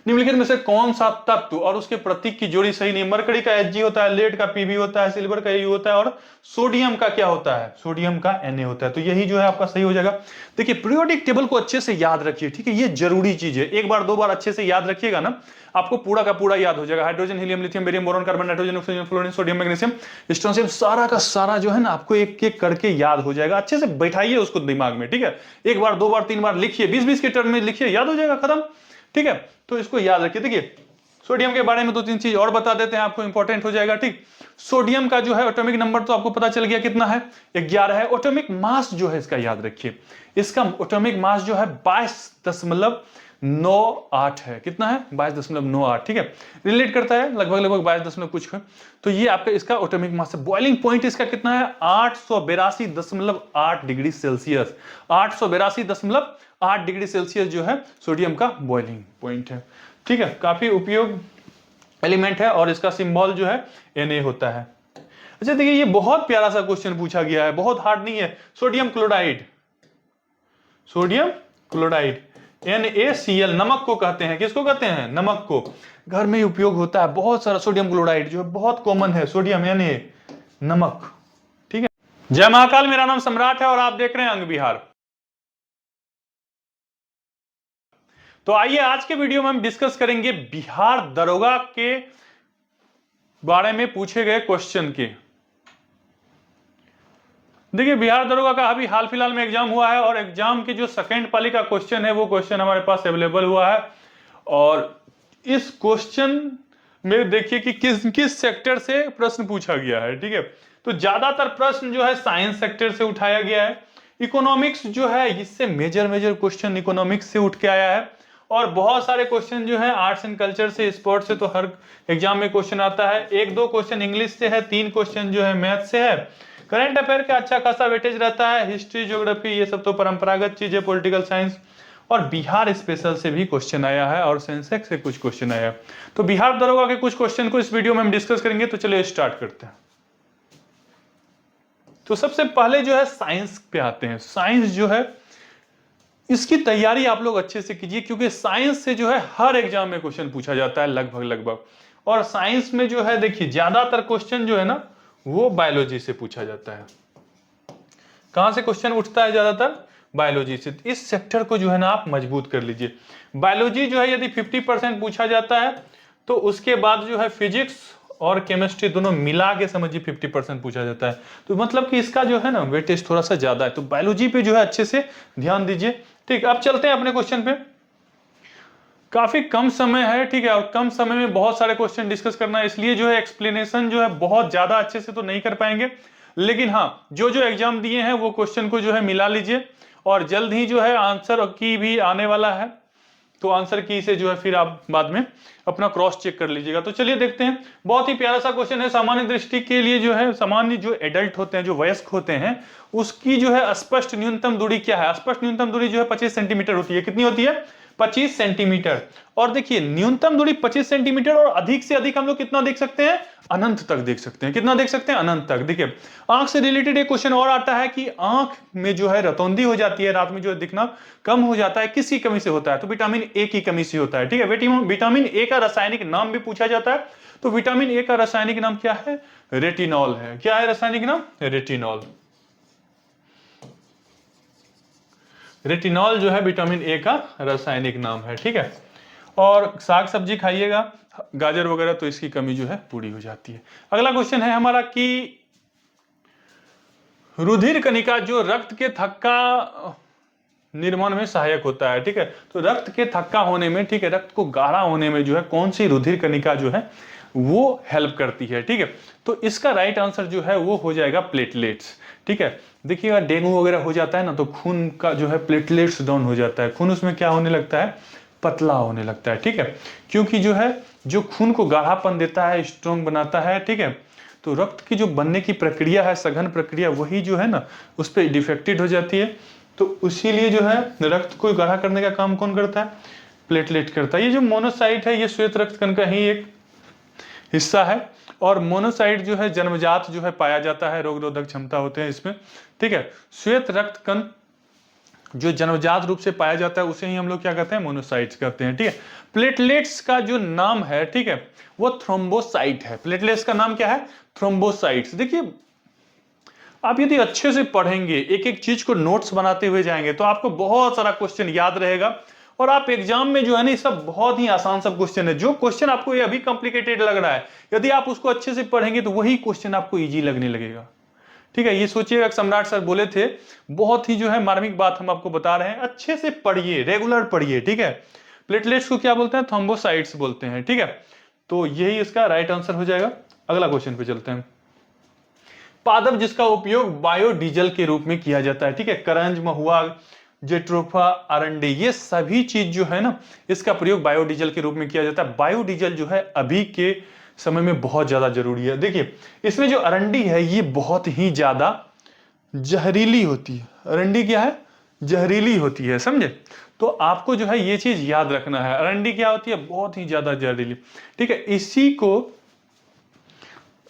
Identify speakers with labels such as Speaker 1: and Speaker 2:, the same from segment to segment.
Speaker 1: निम्नलिखित में से कौन सा तत्व और उसके प्रतीक की जोड़ी सही नहीं? मरकरी का Hg होता है, लेड का Pb होता है, सिल्वर का Au होता है और सोडियम का क्या होता है? सोडियम का Na होता है। तो यही जो है आपका सही हो जाएगा। देखिए पीरियोडिक टेबल को अच्छे से याद रखिए, ठीक है, ये जरूरी चीज है। एक बार दो बार अच्छे से याद रखिएगा ना, आपको पूरा का पूरा याद हो जाएगा। Hydrogen, helium, lithium, barium, boron, carbon, nitrogen, oxygen, fluorine, sodium, magnesium, strontium, सारा का सारा जो है ना आपको एक एक करके याद हो जाएगा। अच्छे से बैठाइए उसको दिमाग में, ठीक है। एक बार दो बार तीन बार लिखिए, 20-20 के टर्म में लिखिए, याद हो जाएगा, खत्म, ठीक है। तो इसको याद रखिए। देखिए सोडियम के बारे में दो तीन चीज और बता देते हैं आपको, इंपॉर्टेंट हो जाएगा, ठीक। सोडियम का जो है एटॉमिक नंबर तो आपको पता चल गया कितना है, 11 है। एटॉमिक मास जो है इसका याद रखिए, इसका एटॉमिक मास जो है 22.98 है। कितना है? 22.98, ठीक है। रिलेट करता है लगभग लगभग 22 कुछ है। तो ये आपका इसका एटॉमिक मास है। बॉइलिंग पॉइंट इसका कितना है? 882.8 डिग्री सेल्सियस। 882.8 डिग्री सेल्सियस जो है सोडियम का बॉइलिंग पॉइंट है, ठीक है। काफी उपयोग एलिमेंट है और इसका सिंबल जो है Na होता है। अच्छा देखिए ये बहुत प्यारा सा क्वेश्चन पूछा गया है, बहुत हार्ड नहीं है। Sodium chloride, sodium chloride NaCl, नमक को कहते हैं। किसको कहते हैं? नमक को। घर में उपयोग होता है बहुत सारा। सोडियम क्लोराइड जो है बहुत कॉमन है, सोडियम Na, नमक, ठीक है। जय महाकाल, मेरा नाम सम्राट है और आप देख रहे हैं अंग विहार। तो आइए आज के वीडियो में हम डिस्कस करेंगे बिहार दरोगा के बारे में पूछे गए क्वेश्चन के। देखिए बिहार दरोगा का अभी हाल फिलहाल में एग्जाम हुआ है और एग्जाम के जो सेकंड पाली का क्वेश्चन है वो क्वेश्चन हमारे पास अवेलेबल हुआ है। और इस क्वेश्चन में देखिए कि किस किस सेक्टर से प्रश्न पूछा गया है, ठीक है। तो ज्यादातर प्रश्न जो है साइंस सेक्टर से उठाया गया है। इकोनॉमिक्स जो है इससे मेजर क्वेश्चन इकोनॉमिक्स से उठ के आया है। और बहुत सारे क्वेश्चन जो है आर्ट्स एंड कल्चर से, स्पोर्ट्स से तो हर एग्जाम में क्वेश्चन आता है। एक दो क्वेश्चन इंग्लिश से है, 3 क्वेश्चन जो है मैथ से है। करंट अफेयर का अच्छा खासा वेटेज रहता है। हिस्ट्री, ज्योग्राफी ये सब तो परंपरागत चीज है, पॉलिटिकल साइंस। और बिहार स्पेशल से भी क्वेश्चन आया है और सेंसेक्स से कुछ क्वेश्चन आया है। तो बिहार दरोगा के कुछ क्वेश्चन को इस वीडियो में हम डिस्कस करेंगे। तो चलिए स्टार्ट करते हैं। तो सबसे पहले जो है साइंस पे आते हैं। साइंस जो है इसकी तैयारी आप लोग अच्छे से कीजिए क्योंकि साइंस से जो है हर एग्जाम में क्वेश्चन पूछा जाता है लगभग। और साइंस में जो है देखिए ज्यादातर क्वेश्चन जो है ना वो बायोलॉजी से पूछा जाता है। कहां से क्वेश्चन उठता है? ज्यादातर बायोलॉजी से। इस सेक्टर को जो है ना आप मजबूत कर लीजिए। बायोलॉजी जो है यदि 50% पूछा जाता है तो उसके बाद जो है फिजिक्स और केमिस्ट्री दोनों मिला के समझिए 50% पूछा जाता है। तो मतलब कि इसका जो है ना वेटेज थोड़ा सा ज्यादा है। तो बायोलॉजी पे जो है अच्छे से ध्यान दीजिए, ठीक। अब चलते हैं अपने क्वेश्चन पे। काफी कम समय है, ठीक है, और कम समय में बहुत सारे क्वेश्चन डिस्कस करना है, इसलिए जो है एक्सप्लेनेशन जो है बहुत ज्यादा अच्छे से तो नहीं कर पाएंगे। लेकिन हाँ जो जो एग्जाम दिए हैं वो क्वेश्चन को जो है मिला लीजिए। और जल्द ही जो है आंसर की भी आने वाला है, तो आंसर की से जो है फिर आप बाद में अपना क्रॉस चेक कर लीजिएगा। तो चलिए देखते हैं। बहुत ही प्यारा सा क्वेश्चन है। सामान्य दृष्टि के लिए जो है सामान्य जो एडल्ट होते हैं, जो वयस्क होते हैं, उसकी जो है स्पष्ट न्यूनतम दूरी क्या है? स्पष्ट न्यूनतम दूरी जो है 25 सेंटीमीटर होती है। कितनी होती है? 25 सेंटीमीटर। और देखिए न्यूनतम दूरी 25 सेंटीमीटर और अधिक से अधिक हम लोग कितना देख सकते हैं? अनंत तक देख सकते हैं। कितना देख सकते हैं? अनंत तक। देखिए आंख से रिलेटेड एक क्वेश्चन और आता है कि आंख में जो है रतौंधी हो जाती है, रात में जो है दिखना कम हो जाता है, किसकी कमी से होता है? तो विटामिन ए की कमी से होता है, ठीक है। विटामिन ए का रासायनिक नाम भी पूछा जाता है। तो विटामिन ए का रासायनिक नाम क्या है? रेटिनॉल है। क्या है रासायनिक नाम? रेटिनॉल। रेटिनॉल जो है विटामिन ए का रासायनिक नाम है, ठीक है। और साग सब्जी खाइएगा, गाजर वगैरह, तो इसकी कमी जो है पूरी हो जाती है। अगला क्वेश्चन है हमारा कि रुधिर कणिका जो रक्त के थक्का निर्माण में सहायक होता है, ठीक है। तो रक्त के थक्का होने में, ठीक है, रक्त को गाढ़ा होने में जो है कौन सी रुधिर कणिका जो है वो हेल्प करती है, ठीक है। तो इसका राइट आंसर जो है वो हो जाएगा प्लेटलेट्स, ठीक है। देखिएगा डेंगू वगैरह हो जाता है ना तो खून का जो है प्लेटलेट्स डाउन हो जाता है। खून उसमें क्या होने लगता है? पतला होने लगता है, ठीक है। क्योंकि जो है जो खून को गाढ़ापन देता है, स्ट्रॉन्ग बनाता है, ठीक है। तो रक्त की जो बनने की प्रक्रिया है, सघन प्रक्रिया, वही जो है ना उस पर डिफेक्टेड हो जाती है। तो इसीलिए जो है रक्त को गाढ़ा करने का काम कौन करता है? प्लेटलेट करता है। ये जो मोनोसाइट है ये श्वेत रक्त कण का ही एक हिस्सा है। और मोनोसाइट जो है जन्मजात जो है पाया जाता है, रोग रोधक क्षमता होते हैं इसमें, ठीक है। श्वेत रक्त कण जो जन्मजात रूप से पाया जाता है उसे ही हम लोग क्या कहते हैं, मोनोसाइट्स कहते हैं। ठीक है, प्लेटलेट्स का जो नाम है, ठीक है, वो थ्रोम्बोसाइट है। प्लेटलेट्स का नाम क्या है, थ्रोम्बोसाइट्स। देखिए आप यदि अच्छे से पढ़ेंगे, एक एक चीज को नोट्स बनाते हुए जाएंगे, तो आपको बहुत सारा क्वेश्चन याद रहेगा। और आप एग्जाम में जो है ना, ये सब बहुत ही आसान सब क्वेश्चन है। जो क्वेश्चन आपको ये अभी कॉम्प्लिकेटेड लग रहा है, यदि आप उसको अच्छे से पढ़ेंगे तो वही क्वेश्चन आपको इजी लगने लगेगा। ठीक है, ये सोचिएगा सम्राट सर बोले थे, बहुत ही जो है मार्मिक बात हम आपको बता रहे हैं, अच्छे से पढ़िए, रेगुलर पढ़िए। ठीक है, प्लेटलेट्स को क्या बोलते हैं, थ्रोम्बोसाइट्स बोलते हैं। ठीक है, तो यही इसका राइट आंसर हो जाएगा। अगला क्वेश्चन पे चलते हैं। पादप जिसका उपयोग बायोडीजल के रूप में किया जाता है। ठीक है, करंज, महुआ, जेट्रोफा, अरंडी, ये सभी चीज जो है ना, इसका प्रयोग बायोडीजल के रूप में किया जाता है। बायोडीजल जो है अभी के समय में बहुत ज्यादा जरूरी है। देखिए इसमें जो अरंडी है ये बहुत ही ज्यादा जहरीली होती है। अरंडी क्या है, जहरीली होती है, समझे। तो आपको जो है ये चीज याद रखना है, अरंडी क्या होती है, बहुत ही ज्यादा जहरीली। ठीक है, इसी को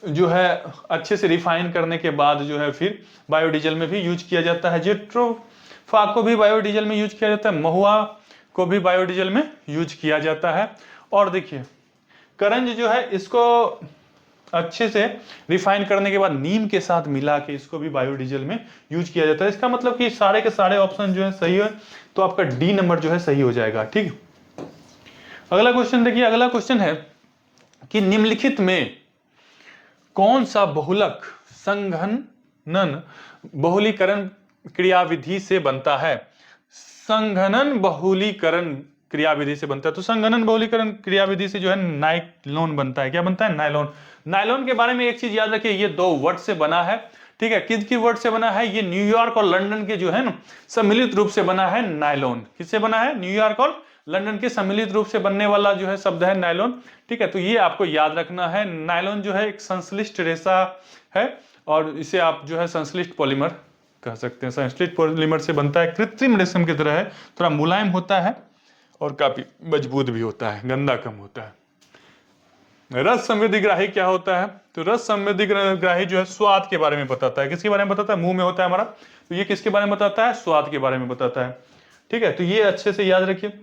Speaker 1: जो है अच्छे से रिफाइन करने के बाद जो है फिर बायोडीजल में भी यूज किया जाता है। जेट्रोफा को भी बायोडीजल में यूज किया जाता है, महुआ को भी बायोडीजल में यूज किया जाता है। और देखिए करंज जो है, इसको अच्छे से रिफाइन करने के बाद नीम के साथ मिला के इसको भी बायोडीजल में यूज किया जाता है। इसका मतलब कि सारे के सारे ऑप्शन जो है सही है, तो आपका डी नंबर जो है सही हो जाएगा। ठीक, अगला क्वेश्चन देखिए। अगला क्वेश्चन है कि निम्नलिखित में कौन सा बहुलक संघनन बहुलीकरण क्रियाविधि से बनता है। संघनन बहुलीकरण क्रियाविधि से बनता है, तो संघनन बहुलीकरण क्रियाविधि से जो है नायलॉन बनता है। क्या बनता है, नायलॉन। नायलॉन के बारे में एक चीज याद रखिए, ये दो वर्ड से बना है। ठीक है, किसकी वर्ड से बना है, ये न्यूयॉर्क और लंदन के जो है ना सम्मिलित रूप से बना है नायलॉन। किससे बना है, न्यूयॉर्क और लंदन के सम्मिलित रूप से बनने वाला जो है शब्द है नायलॉन। ठीक है, तो ये आपको याद रखना है। नायलॉन जो है एक संश्लिष्ट रेशा है, और इसे आप जो है संश्लिष्ट पॉलीमर कह सकते हैं। संश्लिष्ट पॉलीमर से बनता है, कृत्रिम रेशम की तरह है, थोड़ा मुलायम होता है और काफी मजबूत भी होता है, गंदा कम होता है। रस संवेदी ग्राही क्या होता है, तो रस संवेदी ग्राही जो है स्वाद के बारे में बताता है। किसके बारे में बताता है, मुंह में होता है हमारा, तो ये किसके बारे में बताता है, स्वाद के बारे में बताता है। ठीक है, तो ये अच्छे से याद रखिए।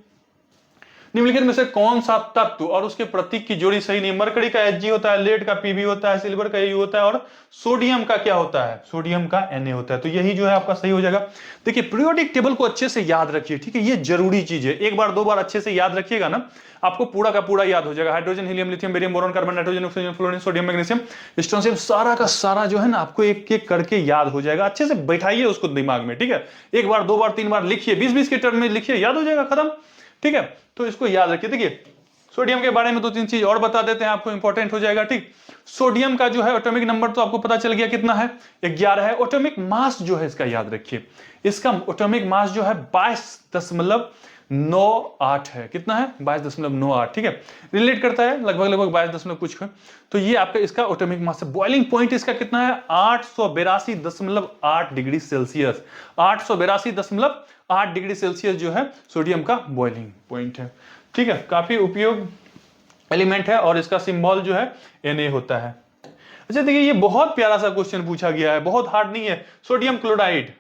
Speaker 1: निम्नलिखित में से कौन सा तत्व और उसके प्रतीक की जोड़ी सही नहीं। मरकरी का Hg होता है, लेड का Pb होता है, सिल्वर का Au होता है, और सोडियम का क्या होता है, सोडियम का Na होता है। तो यही जो है आपका सही हो जाएगा। देखिए पीरियोडिक टेबल को अच्छे से याद रखिए। ठीक है, ये जरूरी चीज है, एक बार दो बार अच्छे से याद रखिएगा ना, आपको पूरा का पूरा याद हो जाएगा। Hydrogen, helium, lithium, barium, boron, carbon, nitrogen, oxygen, fluorine, sodium, magnesium, strontium, सारा का सारा जो है ना आपको एक एक करके याद हो जाएगा। अच्छे से बैठाइए उसको दिमाग में। ठीक है, एक बार दो बार तीन बार लिखिए, 20-20 के टर्म में लिखिए, याद हो जाएगा, खत्म। ठीक है, तो इसको याद रखिए। देखिए सोडियम के बारे में दो तीन चीज और बता देते हैं, आपको इंपॉर्टेंट हो जाएगा। ठीक, सोडियम का जो है एटॉमिक नंबर तो आपको पता चल गया कितना है, 11 है। एटॉमिक मास जो है इसका याद रखिए, इसका एटॉमिक मास जो है 22.98 है। कितना है, 22.98। ठीक है, रिलेट करता है लगभग 22 कुछ है। तो ये आपका इसका एटॉमिक मास है। बॉइलिंग पॉइंट इसका कितना है, 882.8 डिग्री सेल्सियस। 882.8 डिग्री सेल्सियस जो है सोडियम का बॉइलिंग पॉइंट है। ठीक है, काफी उपयोग एलिमेंट है, और इसका सिंबल जो है Na होता है। अच्छा देखिए, ये बहुत प्यारा सा क्वेश्चन पूछा गया है, बहुत हार्ड नहीं है। Sodium chloride,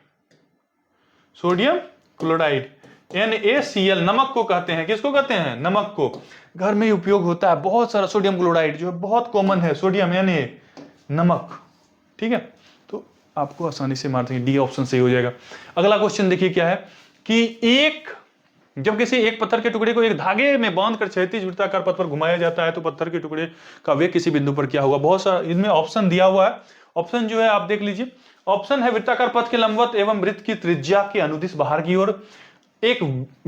Speaker 1: sodium chloride NaCl, नमक को कहते हैं। किसको कहते हैं, नमक को। घर में उपयोग होता है बहुत सारा। सोडियम क्लोराइड जो है बहुत कॉमन है, सोडियम Na, नमक। ठीक है, तो आपको आसानी से मार देंगे, डी ऑप्शन सही हो जाएगा। अगला क्वेश्चन देखिए क्या है कि जब किसी एक पत्थर के टुकड़े को एक धागे में बांधकर क्षैतिज वृत्ताकार पथ पर घुमाया जाता है, तो पत्थर के टुकड़े का वेग किसी बिंदु पर क्या होगा। बहुत सारा इनमें ऑप्शन दिया हुआ है, ऑप्शन जो है आप देख लीजिए। ऑप्शन है वृत्ताकार पथ के लंबवत एवं वृत्त की त्रिज्या के अनुदिश बाहर की ओर, एक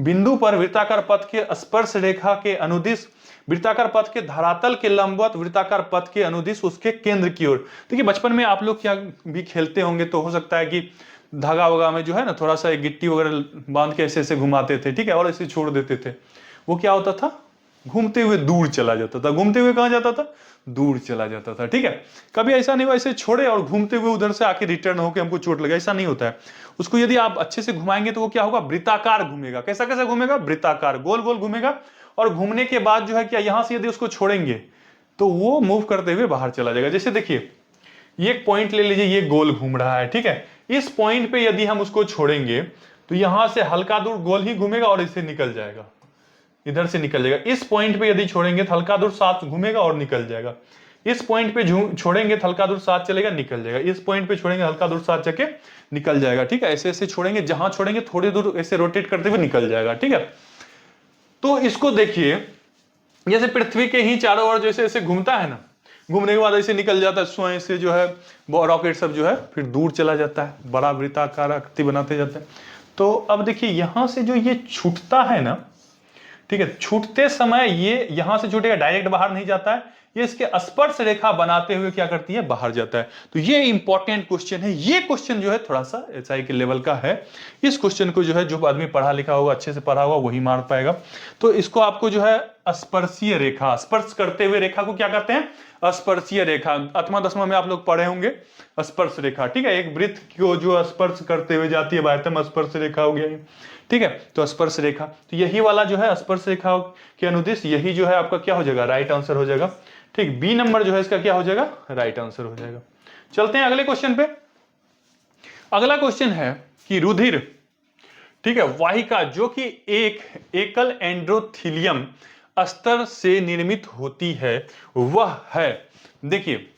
Speaker 1: बिंदु पर वृत्ताकार पथ के स्पर्श रेखा के अनुदिश, वृत्ताकार पथ के धरातल के लंबवत, वृत्ताकार पथ के अनुदिश उसके केंद्र की ओर। देखिए बचपन में आप लोग क्या भी खेलते होंगे, तो हो सकता है कि धागा वगा में जो है ना थोड़ा सा एक गिट्टी वगैरह बांध के ऐसे ऐसे घुमाते थे। ठीक है, और ऐसे छोड़ देते थे, वो क्या होता था, घूमते हुए दूर चला जाता था। घूमते हुए कहां जाता था, दूर चला जाता था। ठीक है, कभी ऐसा नहीं हुआ ऐसे छोड़े और घूमते हुए उधर से आके रिटर्न होकर हमको चोट लगे, ऐसा नहीं होता है। उसको यदि आप अच्छे से घुमाएंगे तो वो क्या होगा, वृत्ताकार घूमेगा। कैसा कैसा घूमेगा, वृत्ताकार, गोल गोल घूमेगा। और घूमने के बाद जो है क्या, यहां से यदि उसको छोड़ेंगे तो वो मूव करते हुए बाहर चला जाएगा। जैसे देखिए ये एक पॉइंट ले लीजिए, ये गोल घूम रहा है। ठीक है, इस पॉइंट पे यदि हम उसको छोड़ेंगे तो यहां से हल्का दूर गोल ही घूमेगा और इसे निकल जाएगा, इधर से निकल जाएगा। इस पॉइंट पे यदि छोड़ेंगे तो हल्का दूर साथ घूमेगा और निकल जाएगा। इस पॉइंट पे छोड़ेंगे तो हल्का दूर साथ चलेगा, निकल जाएगा। इस पॉइंट पे छोड़ेंगे हल्का दूर साथ जाके निकल जाएगा। ठीक है, ऐसे ऐसे छोड़ेंगे, जहां छोड़ेंगे थोड़ी दूर ऐसे रोटेट करते हुए निकल जाएगा। ठीक है, तो इसको देखिए, जैसे पृथ्वी के ही चारों ओर जैसे ऐसे घूमता है ना, घूमने के बाद ऐसे निकल जाता है, स्वयं से जो है रॉकेट सब जो है फिर दूर चला जाता है, बड़ा वृत्ताकार आकृति बनाते जाते हैं। तो अब देखिए यहां से जो ये छूटता है ना, ठीक है, छूटते समय ये यहां से छूटेगा, डायरेक्ट बाहर नहीं जाता है, ये इसके स्पर्श रेखा बनाते हुए क्या करती है, बाहर जाता है। तो ये इंपॉर्टेंट क्वेश्चन है। ये क्वेश्चन जो है थोड़ा सा एसआई के लेवल का है। इस क्वेश्चन को जो है जो आदमी पढ़ा लिखा होगा, अच्छे से पढ़ा होगा, वही मार पाएगा। तो इसको आपको जो है स्पर्शीय रेखा, स्पर्श करते हुए रेखा को क्या कहते हैं, स्पर्शीय रेखा। 8वां 10वां में आप लोग पढ़े होंगे स्पर्श रेखा। ठीक है, एक वृत्त को जो स्पर्श करते हुए जाती है, बाह्यतम स्पर्श रेखा हो गया। ठीक है, तो स्पर्श रेखा, तो यही वाला जो है स्पर्श रेखा के अनुदिश, यही जो है आपका क्या हो जाएगा, राइट आंसर हो जाएगा। ठीक, बी नंबर जो है इसका क्या हो जाएगा, राइट आंसर हो जाएगा। चलते हैं अगले क्वेश्चन पे। अगला क्वेश्चन है कि रुधिर, ठीक है, वाहिका जो कि एक एकल एंड्रोथीलियम स्तर से निर्मित होती है, वह है, देखिए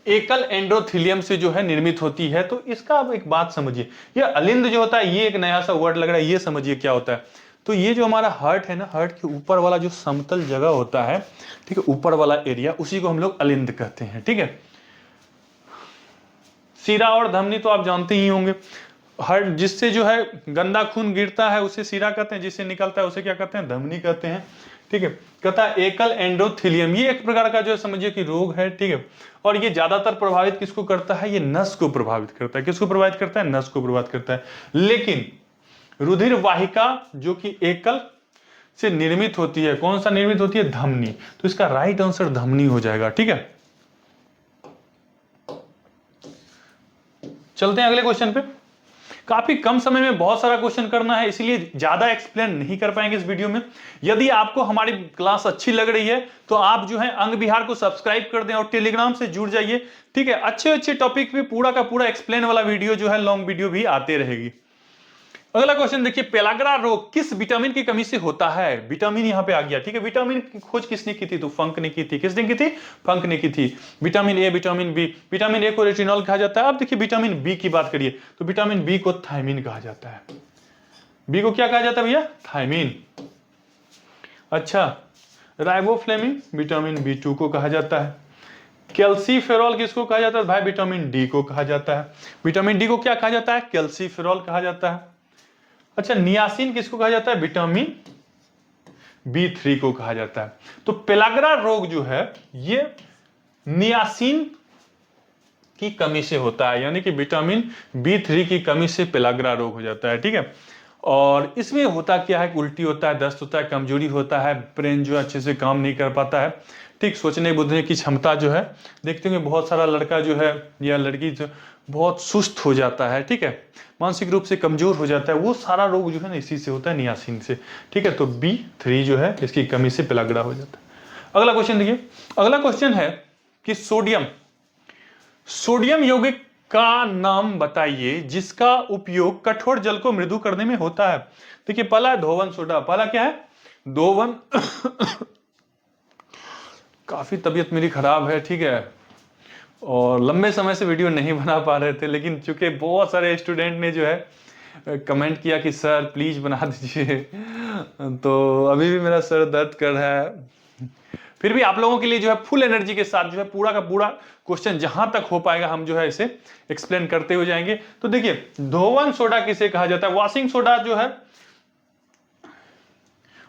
Speaker 1: एकल एंड्रोथीलियम से जो है निर्मित होती है। तो इसका अब एक बात समझिए, ये अलिंद जो होता है, ये एक नया सा वर्ड लग रहा है, ये समझिए क्या होता है। तो ये जो हमारा हार्ट है ना, हार्ट के ऊपर वाला जो समतल जगह होता है, ठीक है, ऊपर वाला एरिया, उसी को हम लोग अलिंद कहते हैं। ठीक है, सीरा और धमनी तो आप जानते ही होंगे। हार्ट जिससे जो है गंदा खून गिरता है उसे सीरा कहते हैं, जिससे निकलता है उसे क्या कहते हैं, धमनी कहते हैं। ठीक है, कहता है एकल एंडोथीलियम, ये एक प्रकार का जो है समझिए कि रोग है। ठीक है, और ये ज्यादातर प्रभावित किसको करता है, ये नस को प्रभावित करता है। किसको प्रभावित करता है, नस को प्रभावित करता है। लेकिन रुधिर वाहिका जो कि एकल से निर्मित होती है, कौन सा निर्मित होती है, धमनी। तो इसका राइट आंसर धमनी हो जाएगा। ठीक है, चलते हैं अगले क्वेश्चन पे। काफी कम समय में बहुत सारा क्वेश्चन करना है, इसलिए ज्यादा एक्सप्लेन नहीं कर पाएंगे इस वीडियो में। यदि आपको हमारी क्लास अच्छी लग रही है तो आप जो है अंग विहार को सब्सक्राइब कर दें और टेलीग्राम से जुड़ जाइए। ठीक है, अच्छे अच्छे टॉपिक पे पूरा का पूरा एक्सप्लेन वाला वीडियो जो है, लॉन्ग वीडियो भी आते रहेगी। अगला क्वेश्चन देखिए, पेलाग्रा रोग किस विटामिन की कमी से होता है। विटामिन यहां पे आ गया। ठीक है, विटामिन की खोज किसने की थी, तो फंक ने की थी। किसने की थी, फंक ने की थी। Vitamin A, vitamin B, vitamin A को रेटिनॉल कहा जाता है। अब देखिए विटामिन बी की बात करिए, तो विटामिन बी को थायमिन कहा जाता है। बी को क्या कहा जाता है भैया, थायमिन। अच्छा, राइबोफ्लेविन विटामिन B2 को कहा जाता है। कैल्सीफेरॉल किसको कहा जाता है भाई, विटामिन डी को कहा जाता है। विटामिन डी को क्या कहा जाता है, कैल्सीफेरॉल कहा जाता है। अच्छा, नियासिन किसको कहा जाता है, विटामिन B3 को कहा जाता है। तो पेलाग्रा रोग जो है ये नियासिन की कमी से होता है, यानी कि विटामिन B3 की कमी से पेलाग्रा रोग हो जाता है। ठीक है, और इसमें होता क्या है, उल्टी होता है, दस्त होता है, कमजोरी होता है, ब्रेन जो अच्छे से काम नहीं कर पाता है। ठीक, सोचने बुझने की क्षमता जो है, देखते होंगे बहुत सारा लड़का जो है या लड़की जो बहुत सुस्त हो जाता है। ठीक है, मानसिक रूप से कमजोर हो जाता है, वो सारा रोग जो है ना इसी से होता है, नियासिन से। ठीक है, तो B3 जो है इसकी कमी से पेलाग्रा हो जाता है। अगला क्वेश्चन देखिए, अगला क्वेश्चन है कि सोडियम यौगिक का नाम बताइए जिसका उपयोग कठोर जल को मृदु करने में होता है। देखिए, पहला धोवन सोडा, पहला क्या है, धोवन काफी तबीयत मेरी खराब है। ठीक है, और लंबे समय से वीडियो नहीं बना पा रहे थे, लेकिन चूंकि बहुत सारे स्टूडेंट ने जो है कमेंट किया कि सर प्लीज बना दीजिए, तो अभी भी मेरा सर दर्द कर रहा है। फिर भी आप लोगों के लिए जो है फुल एनर्जी के साथ जो है पूरा का पूरा क्वेश्चन जहां तक हो पाएगा हम जो है इसे एक्सप्लेन करते हुए जाएंगे। तो देखिए, धोवन सोडा किसे कहा जाता है, वॉशिंग सोडा जो है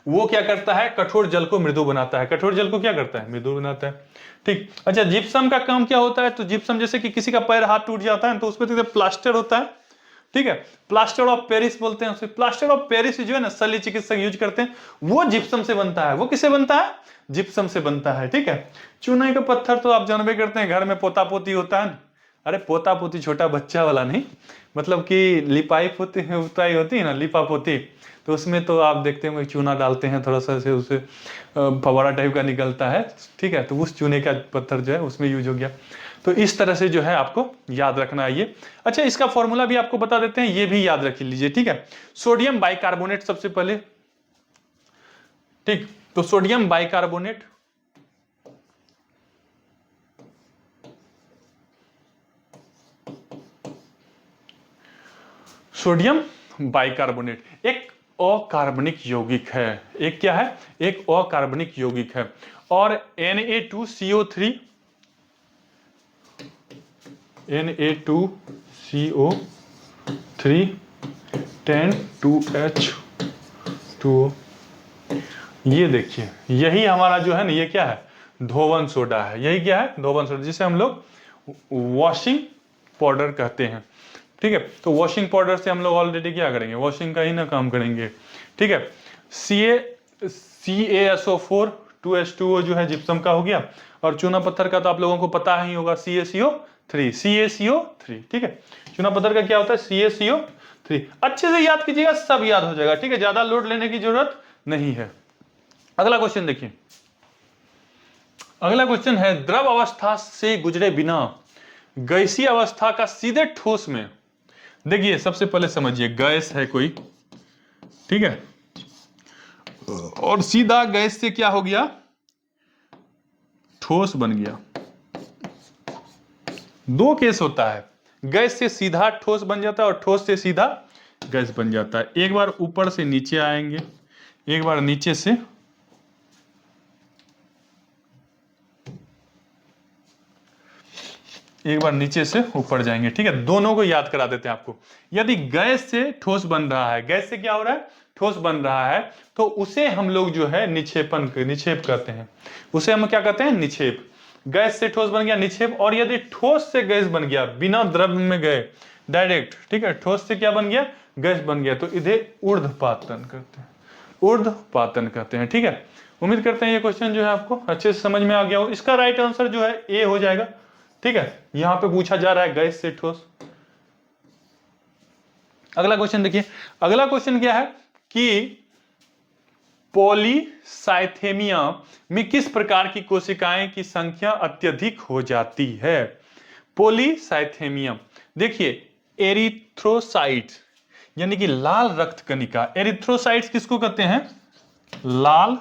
Speaker 1: वो क्या करता है, कठोर जल को मृदु बनाता है। कठोर जल को क्या करता है, मृदु बनाता है। ठीक, अच्छा, जिप्सम का काम क्या होता है, तो जिप्सम जैसे कि किसी का पैर हाथ टूट जाता है तो उसमें तो प्लास्टर होता है। ठीक है, प्लास्टर ऑफ पेरिस बोलते हैं उसे। प्लास्टर ऑफ पेरिस जो है ना शल्य चिकित्सक यूज करते हैं, वो जिप्सम से बनता है। वो किससे बनता है, जिप्सम से बनता है। ठीक है, चूने का पत्थर तो आप जानबे करते हैं, घर में पोता पोती होता है। अरे पोता पोती छोटा बच्चा वाला नहीं, मतलब कि लिपाई पोती होती है ना, लिपा पोती, तो उसमें तो आप देखते होंगे चूना डालते हैं, थोड़ा सा से उसे फवारा टाइप का निकलता है। ठीक है, तो उस चूने का पत्थर जो है उसमें यूज हो गया। तो इस तरह से जो है आपको याद रखना है ये। अच्छा, इसका फॉर्मूला भी आपको बता देते हैं, ये भी याद रख लीजिए, ठीक है। सोडियम बाइकार्बोनेट सबसे पहले, ठीक, तो सोडियम बाइकार्बोनेट, सोडियम बाइकार्बोनेट एक अकार्बनिक यौगिक है। एक क्या है? एक अकार्बनिक यौगिक है। और Na2CO3, Na2CO3 10 2H2O, ये देखिए, यही हमारा जो है ना, ये क्या है? धोवन सोडा है। यही क्या है? धोवन सोडा, जिसे हम लोग वॉशिंग पाउडर कहते हैं, ठीक है। तो वॉशिंग पाउडर से हम लोग ऑलरेडी क्या करेंगे? वॉशिंग का ही ना काम करेंगे, ठीक है। CaSO4 2H2O जो है जिप्सम का हो गया, और चूना पत्थर का तो आप लोगों को पता ही होगा, CaCO3, ठीक है। चूना पत्थर का क्या होता है? CaCO3। अच्छे से याद कीजिएगा, सब याद हो जाएगा, ठीक है, ज्यादा लोड लेने की जरूरत नहीं है। अगला क्वेश्चन देखिए, अगला क्वेश्चन है, द्रव अवस्था से गुजरे बिना गैसीय अवस्था का सीधे ठोस में, देखिए सबसे पहले समझिए, गैस है कोई, ठीक है, और सीधा गैस से क्या हो गया? ठोस बन गया। दो केस होता है, गैस से सीधा ठोस बन जाता है और ठोस से सीधा गैस बन जाता है। एक बार ऊपर से नीचे आएंगे, एक बार नीचे से, एक बार नीचे से ऊपर जाएंगे, ठीक है। दोनों को याद करा देते हैं आपको। यदि गैस से ठोस बन रहा है, गैस से क्या हो रहा है? ठोस बन रहा है, तो उसे हम लोग जो है निक्षेप कहते हैं। उसे हम क्या कहते हैं? निक्षेप। गैस से ठोस बन गया, निक्षेप। और यदि ठोस से गैस बन गया, बिना द्रव में गए, डायरेक्ट, ठीक है, ठोस से क्या बन गया? गैस बन गया, तो इधर ऊर्ध्वपातन करते हैं, ऊर्ध्वपातन कहते हैं, ठीक है। उम्मीद करते हैं ये क्वेश्चन जो है आपको अच्छे से समझ में आ गया हो। इसका राइट आंसर जो है ए हो जाएगा, ठीक है। यहां पे पूछा जा रहा है गैस से ठोस। अगला क्वेश्चन देखिए, अगला क्वेश्चन क्या है कि पॉलीसाइथेमिया में किस प्रकार की कोशिकाएं की संख्या अत्यधिक हो जाती है? पॉलीसाइथेमिया, देखिए, एरिथ्रोसाइट्स यानी कि लाल रक्त कणिका। एरिथ्रोसाइट्स किसको कहते हैं? लाल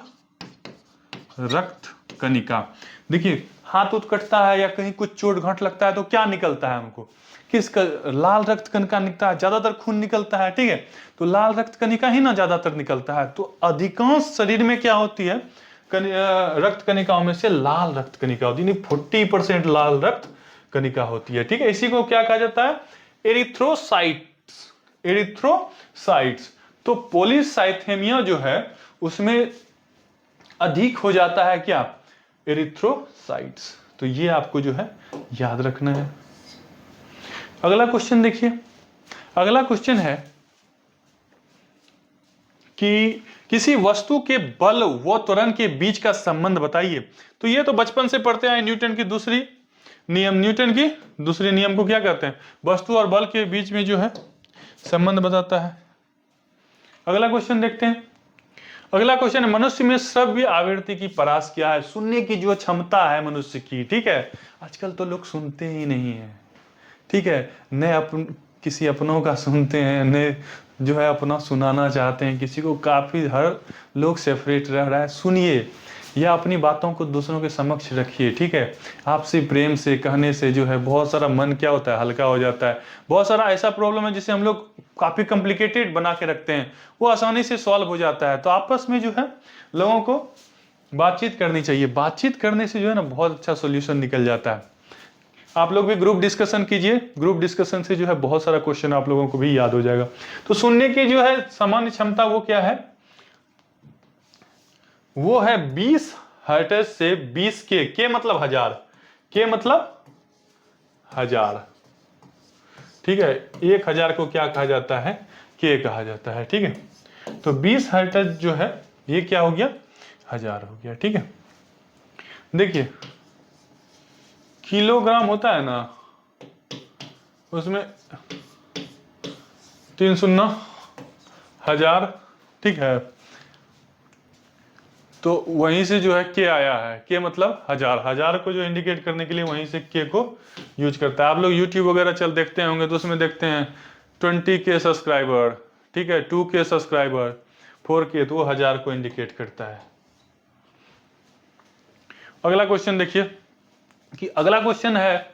Speaker 1: रक्त कणिका। देखिए, हाथ उठ कटता है या कहीं कुछ चोट घाट लगता है तो क्या निकलता है हमको? किसका? लाल रक्त कणिका निकलता है, ज्यादातर खून निकलता है, ठीक है। तो लाल रक्त कणिका ही ना ज्यादातर निकलता है। तो अधिकांश शरीर में क्या होती है? रक्त कणिकाओं में से लाल रक्त कणिका होती है, 40% लाल रक्त कणिका होती है, ठीक है। इसी को क्या कहा जाता है? Erythrocytes, erythrocytes. तो पॉलीसाइथेमिया जो है उसमें अधिक हो जाता है क्या? एरिथ्रोसाइट्स। तो ये आपको जो है याद रखना है। अगला क्वेश्चन देखिए, अगला क्वेश्चन है कि किसी वस्तु के बल व त्वरण के बीच का संबंध बताइए। तो ये तो बचपन से पढ़ते आए, न्यूटन की दूसरी नियम, न्यूटन की दूसरे नियम को क्या कहते हैं? वस्तु और बल के बीच में जो है संबंध बताता है। अगला क्वेश्चन देखते हैं। अगला क्वेश्चन है, मनुष्य में श्रव्य आवृत्ति की परास क्या है? सुनने की जो क्षमता है मनुष्य की, ठीक है। आजकल तो लोग सुनते ही नहीं है, ठीक है, न किसी अपनों का सुनते हैं, न जो है अपना सुनाना चाहते हैं किसी को। काफी हर लोग सेपरेट रह रहा है। सुनिए या अपनी बातों को दूसरों के समक्ष रखिए, ठीक है। आपसे प्रेम से कहने से जो है बहुत सारा मन क्या होता है? हल्का हो जाता है। बहुत सारा ऐसा प्रॉब्लम है जिसे हम लोग काफी कॉम्प्लिकेटेड बना के रखते हैं, वो आसानी से सॉल्व हो जाता है। तो आपस में जो है लोगों को बातचीत करनी चाहिए। बातचीत करने से जो है ना बहुत अच्छा सोल्यूशन निकल जाता है। आप लोग भी ग्रुप डिस्कशन कीजिए, ग्रुप डिस्कशन से जो है बहुत सारा क्वेश्चन आप लोगों को भी याद हो जाएगा। तो सुनने की जो है सामान्य क्षमता वो क्या है? वो है 20 हर्ट्ज से 20 के मतलब हजार, के मतलब हजार, ठीक है। 1000 को क्या कहा जाता है? के कहा जाता है, ठीक है। तो 20 हर्ट्ज जो है ये क्या हो गया? 1000 हो गया, ठीक है। देखिए, किलोग्राम होता है ना, उसमें 3 शून्य 1000, ठीक है। तो वहीं से जो है के आया है, के मतलब हजार, हजार को जो इंडिकेट करने के लिए वहीं से के को यूज करता है। आप लोग यूट्यूब वगैरह चल देखते होंगे तो उसमें देखते हैं 20K सब्सक्राइबर, ठीक है, 2K सब्सक्राइबर, 4K, तो वो हजार को इंडिकेट करता है। अगला क्वेश्चन देखिए कि अगला क्वेश्चन है,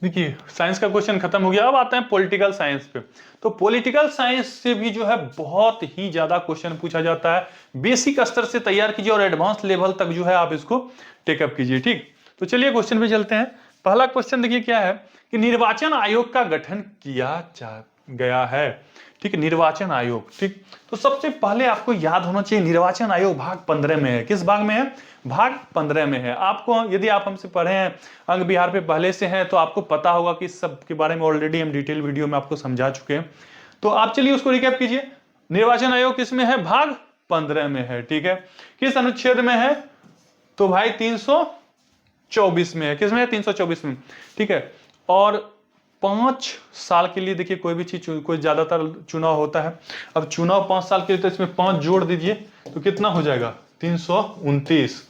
Speaker 1: देखिए साइंस का क्वेश्चन खत्म हो गया, अब आते हैं पॉलिटिकल साइंस पे। तो पॉलिटिकल साइंस से भी जो है बहुत ही ज्यादा क्वेश्चन पूछा जाता है, बेसिक स्तर से तैयार कीजिए और एडवांस लेवल तक जो है आप इसको टेकअप कीजिए, ठीक। तो चलिए क्वेश्चन पे चलते हैं। पहला क्वेश्चन देखिए क्या है कि निर्वाचन आयोग का गठन किया गया है, ठीक है, निर्वाचन आयोग, ठीक। तो सबसे पहले आपको याद होना चाहिए निर्वाचन आयोग भाग 15 में है। किस भाग में है? भाग 15 में है। आपको यदि आप हमसे पढ़े हैं, अंक बिहार पे पहले से हैं, तो आपको पता होगा कि इस सब के बारे में ऑलरेडी हम डिटेल वीडियो में आपको समझा चुके हैं। तो आप चलिए उसको रिकैप कीजिए। निर्वाचन आयोग किस में है? भाग 15 में है, ठीक है। किस अनुच्छेद में है? तो भाई 324 में है। किस में है? 324 में, ठीक है। और 5 साल के लिए देखिए कोई भी चीज, कोई ज्यादातर चुनाव होता है। अब चुनाव 5 साल के लिए, तो इसमें 5 जोड़ दीजिए तो कितना हो जाएगा? 329,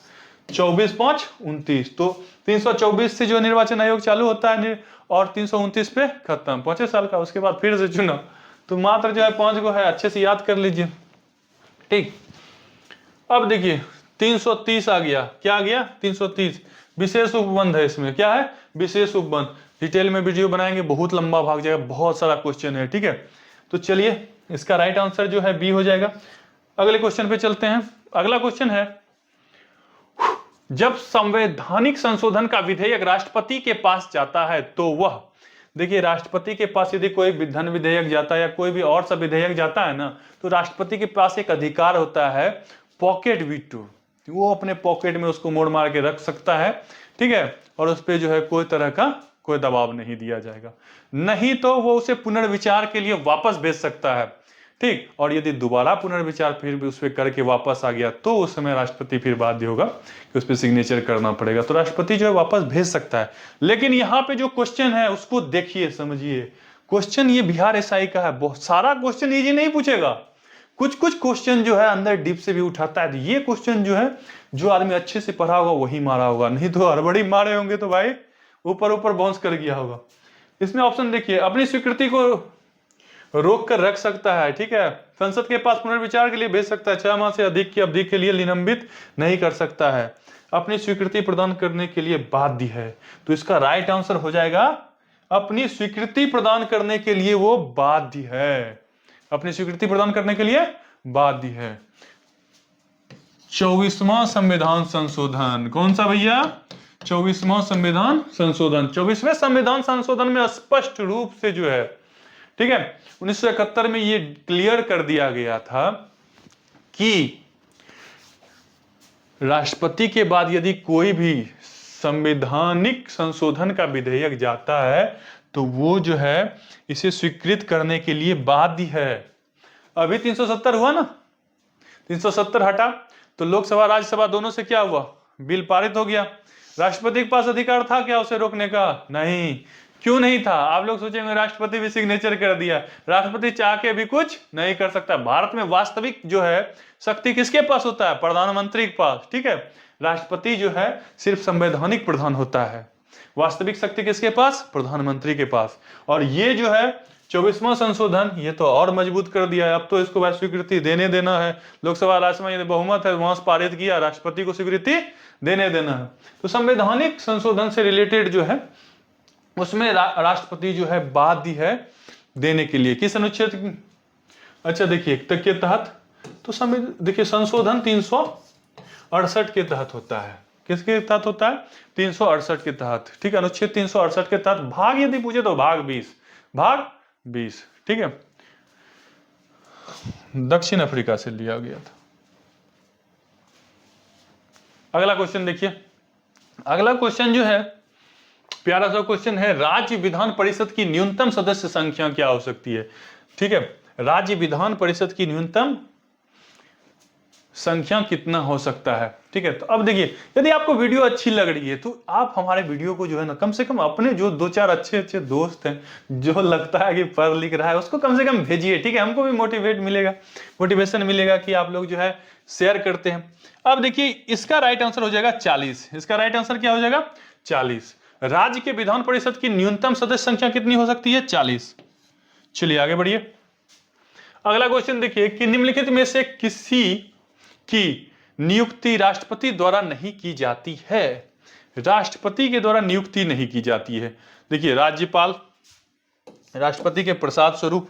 Speaker 1: 24 5 29। तो 324 से जो निर्वाचन आयोग चालू होता है और 329 पे खत्म, 5 साल का। उसके बाद फिर से चुनाव। तो मात्र जो है 5 को है, अच्छे से याद कर लीजिए, ठीक। अब देखिए 330 आ गया। क्या आ गया? 330 विशेष उपबंध है। इसमें क्या है? विशेष उपबंध। डिटेल में वीडियो बनाएंगे, बहुत लंबा भाग जाएगा, बहुत सारा क्वेश्चन है, ठीक है। तो चलिए इसका राइट आंसर जो है बी हो जाएगा। अगले क्वेश्चन पे चलते हैं। अगला क्वेश्चन है, जब संवैधानिक संशोधन का विधेयक राष्ट्रपति के पास जाता है तो वह, देखिए राष्ट्रपति के पास यदि कोई धन विधेयक जाता है या कोई भी और सा विधेयक जाता है ना, तो राष्ट्रपति के पास एक अधिकार होता है पॉकेट वीटो। वो अपने पॉकेट में उसको मोड़ मार के रख सकता है, ठीक है। और उस पर जो है कोई तरह का कोई दबाव नहीं दिया जाएगा, नहीं तो वो उसे पुनर्विचार के लिए वापस भेज सकता है, ठीक। और यदि दोबारा पुनर्विचार फिर भी उस पर करके वापस आ गया तो उस समय राष्ट्रपति फिर बाध्य होगा कि उस पर सिग्नेचर करना पड़ेगा। तो राष्ट्रपति जो है वापस भेज सकता है। लेकिन यहाँ पे जो क्वेश्चन है उसको देखिए, समझिए। क्वेश्चन ये बिहार एसआई का है, बहुत सारा क्वेश्चन इजी नहीं पूछेगा, कुछ कुछ क्वेश्चन जो है अंदर डीप से भी उठाता है। तो ये क्वेश्चन जो है, जो आदमी अच्छे से पढ़ा होगा वही मारा होगा, नहीं तो हड़बड़ी मारे होंगे तो भाई ऊपर ऊपर बाउंस कर गया होगा। इसमें ऑप्शन देखिए, अपनी स्वीकृति को रोक कर रख सकता है, ठीक है। संसद के पास पुनर्विचार के लिए भेज सकता है, 6 माह से अधिक की अवधि के लिए निलंबित नहीं कर सकता है, अपनी स्वीकृति प्रदान करने के लिए बाध्य है। तो इसका राइट आंसर हो जाएगा अपनी स्वीकृति प्रदान करने के लिए वो बाध्य है, अपनी स्वीकृति प्रदान करने के लिए बाध्य है। 24वां संविधान संशोधन कौन सा भैया? 24वां संविधान संशोधन। 24वें संविधान संशोधन में स्पष्ट रूप से जो है, ठीक है, 1971 में ये क्लियर कर दिया गया था कि राष्ट्रपति के बाद यदि कोई भी संवैधानिक संशोधन का विधेयक जाता है तो वो जो है इसे स्वीकृत करने के लिए बाध्य है। अभी 370 हुआ ना, 370 हटा तो लोकसभा राज्यसभा दोनों से क्या हुआ? बिल पारित हो गया। राष्ट्रपति के पास अधिकार था क्या उसे रोकने का? नहीं। क्यों नहीं था? आप लोग सोचेंगे राष्ट्रपति भी सिग्नेचर कर दिया, राष्ट्रपति चाह के भी कुछ नहीं कर सकता। भारत में वास्तविक जो है शक्ति किसके पास होता है? प्रधानमंत्री के पास, ठीक है। राष्ट्रपति जो है सिर्फ संवैधानिक प्रधान होता है, वास्तविक शक्ति किसके पास? प्रधानमंत्री के पास। और ये जो है 24वां संशोधन ये तो और मजबूत कर दिया है। अब तो इसको स्वीकृति देने देना है, लोकसभा राज्यसभा यदि बहुमत है वहां से पारित किया, राष्ट्रपति को स्वीकृति देने देना है। तो संवैधानिक संशोधन से रिलेटेड जो है उसमें राष्ट्रपति जो है बाध्य है देने के लिए। किस अनुच्छेद? अच्छा देखिए के तहत, तो देखिए संशोधन 368 के तहत होता है। किसके तहत होता है? 368 के तहत, ठीक है। अनुच्छेद 368 के तहत भाग यदि पूछे तो भाग 20, ठीक है। दक्षिण अफ्रीका से लिया गया था। अगला क्वेश्चन देखिए। अगला क्वेश्चन जो है प्यारा सा क्वेश्चन है, राज्य विधान परिषद की न्यूनतम सदस्य संख्या क्या हो सकती है? ठीक है, राज्य विधान परिषद की न्यूनतम संख्या कितना हो सकता है। ठीक है, तो अब देखिए, यदि आपको वीडियो अच्छी लग रही है तो आप हमारे वीडियो को जो है ना, कम से कम अपने जो 2-4 अच्छे दोस्त हैं, जो लगता है कि पढ़ लिख रहा है, उसको कम से कम भेजिए। ठीक है, हमको भी मोटिवेशन मिलेगा कि आप लोग जो है शेयर करते हैं। अब देखिए, इसका राइट आंसर हो जाएगा 40। इसका राइट आंसर क्या हो जाएगा? 40। राज्य के विधान परिषद की न्यूनतम सदस्य संख्या कितनी हो सकती है? 40। चलिए आगे बढ़िए। अगला क्वेश्चन देखिए कि निम्नलिखित में से किसी की नियुक्ति राष्ट्रपति द्वारा नहीं की जाती है। राष्ट्रपति के द्वारा नियुक्ति नहीं की जाती है। देखिए, राज्यपाल, राष्ट्रपति के प्रसाद स्वरूप,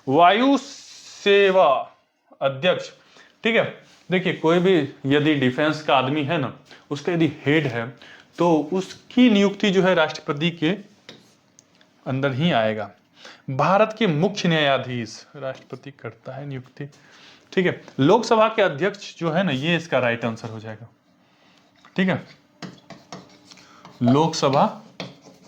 Speaker 1: वायु सेवा अध्यक्ष। ठीक है, देखिए कोई भी यदि डिफेंस का आदमी है ना, उसका यदि हेड है तो उसकी नियुक्ति जो है राष्ट्रपति के अंदर ही आएगा। भारत के मुख्य न्यायाधीश, राष्ट्रपति करता है नियुक्ति। ठीक है, लोकसभा के अध्यक्ष जो है ना, ये इसका राइट आंसर हो जाएगा। ठीक है, लोकसभा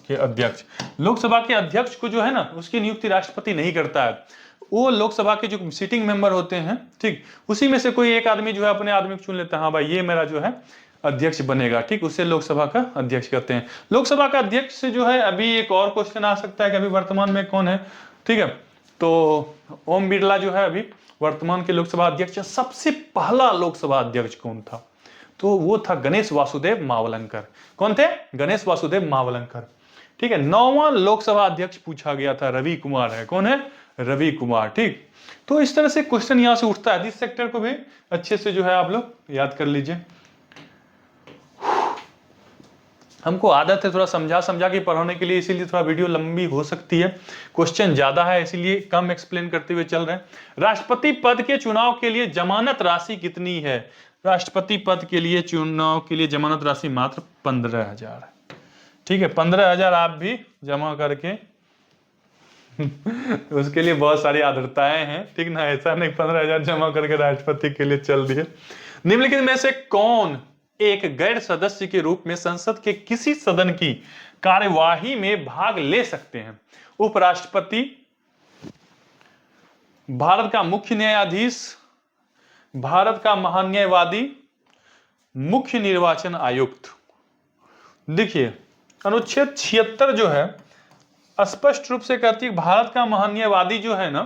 Speaker 1: के अध्यक्ष, लोकसभा के अध्यक्ष को जो है ना, उसकी नियुक्ति राष्ट्रपति नहीं करता है। वो लोकसभा के जो सिटिंग मेंबर होते हैं, ठीक, उसी में से कोई एक आदमी जो है अपने आदमी को चुन लेता है, हाँ भाई ये मेरा जो है अध्यक्ष बनेगा। ठीक, उससे लोकसभा का अध्यक्ष कहते हैं। लोकसभा का अध्यक्ष से जो है अभी एक और क्वेश्चन आ सकता है कि अभी वर्तमान में कौन है। ठीक है, तो ओम बिरला जो है अभी वर्तमान के लोकसभा अध्यक्ष। सबसे पहला लोकसभा अध्यक्ष कौन था? तो वो था गणेश वासुदेव मावलंकर। कौन थे? गणेश वासुदेव मावलंकर। ठीक है, 9वां लोकसभा अध्यक्ष पूछा गया था, रवि कुमार है। कौन है? रवि कुमार। ठीक, तो इस तरह से क्वेश्चन यहां से उठता है। इस सेक्टर को भी अच्छे से जो है आप लोग याद कर लीजिए। हमको आदत है थोड़ा समझा के पढ़ाने के लिए, इसीलिए थोड़ा वीडियो लंबी हो सकती है, क्वेश्चन ज्यादा है इसीलिए कम एक्सप्लेन करते हुए चल रहे हैं। राष्ट्रपति पद के चुनाव के लिए जमानत राशि कितनी है? राष्ट्रपति पद के लिए चुनाव के लिए जमानत राशि मात्र 15,000 है। ठीक है, 15,000 आप भी जमा करके उसके लिए बहुत सारी आदरताएं हैं। ठीक ना, ऐसा नहीं 15,000 जमा करके राष्ट्रपति के लिए चल दिए। निम्नलिखित में से कौन एक गैर सदस्य के रूप में संसद के किसी सदन की कार्यवाही में भाग ले सकते हैं? उपराष्ट्रपति, भारत का मुख्य न्यायाधीश, भारत का महान्यायवादी, मुख्य निर्वाचन आयुक्त। देखिए, अनुच्छेद 76 जो है स्पष्ट रूप से कहती है भारत का महान्यायवादी जो है ना,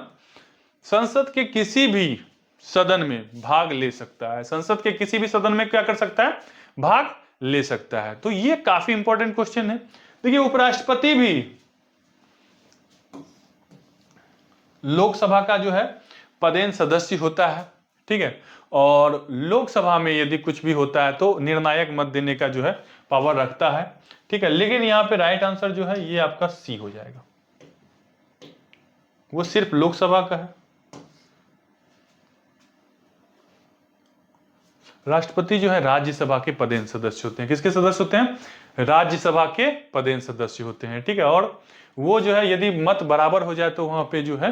Speaker 1: संसद के किसी भी सदन में भाग ले सकता है। संसद के किसी भी सदन में क्या कर सकता है? भाग ले सकता है। तो ये काफी इंपॉर्टेंट क्वेश्चन है। देखिए, उपराष्ट्रपति भी लोकसभा का जो है पदेन सदस्य होता है। ठीक है, और लोकसभा में यदि कुछ भी होता है तो निर्णायक मत देने का जो है पावर रखता है। ठीक है, लेकिन यहां पे राइट आंसर जो है ये आपका सी हो जाएगा, वो सिर्फ लोकसभा का है। राष्ट्रपति जो है राज्यसभा के पदेन सदस्य होते हैं। किसके सदस्य होते हैं? राज्यसभा के पदेन सदस्य होते हैं। ठीक है, और वो जो है यदि मत बराबर हो जाए तो वहां पे जो है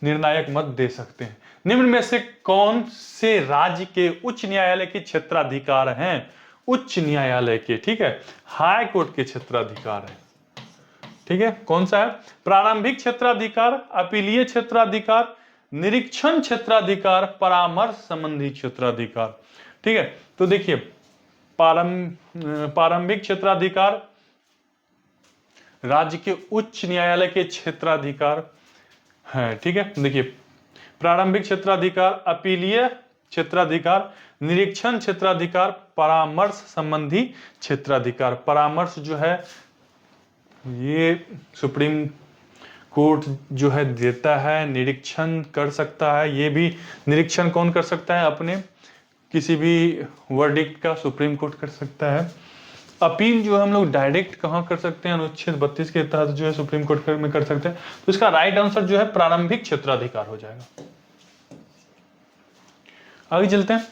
Speaker 1: निर्णायक मत दे सकते हैं। निम्न में से कौन से राज्य के उच्च न्यायालय के क्षेत्राधिकार हैं? उच्च न्यायालय के, ठीक है, हाई कोर्ट के क्षेत्राधिकार है। ठीक है, कौन सा है? प्रारंभिक क्षेत्राधिकार, अपीलीय क्षेत्राधिकार, निरीक्षण क्षेत्राधिकार, परामर्श संबंधी क्षेत्राधिकार। ठीक है, तो देखिए प्रारंभिक क्षेत्राधिकार राज्य के उच्च न्यायालय के क्षेत्राधिकार है। ठीक है, देखिए प्रारंभिक क्षेत्राधिकार, अपीलीय क्षेत्राधिकार, निरीक्षण क्षेत्राधिकार, परामर्श संबंधी क्षेत्राधिकार। परामर्श जो है ये सुप्रीम कोर्ट जो है देता है, निरीक्षण कर सकता है। ये भी निरीक्षण कौन कर सकता है? अपने किसी भी वर्डिक्ट का सुप्रीम कोर्ट कर सकता है। अपील जो है हम लोग डायरेक्ट कहां कर सकते हैं? अनुच्छेद 32 के तहत जो है सुप्रीम कोर्ट में कर सकते हैं। तो इसका राइट आंसर जो है प्रारंभिक क्षेत्राधिकार हो जाएगा। आगे चलते हैं,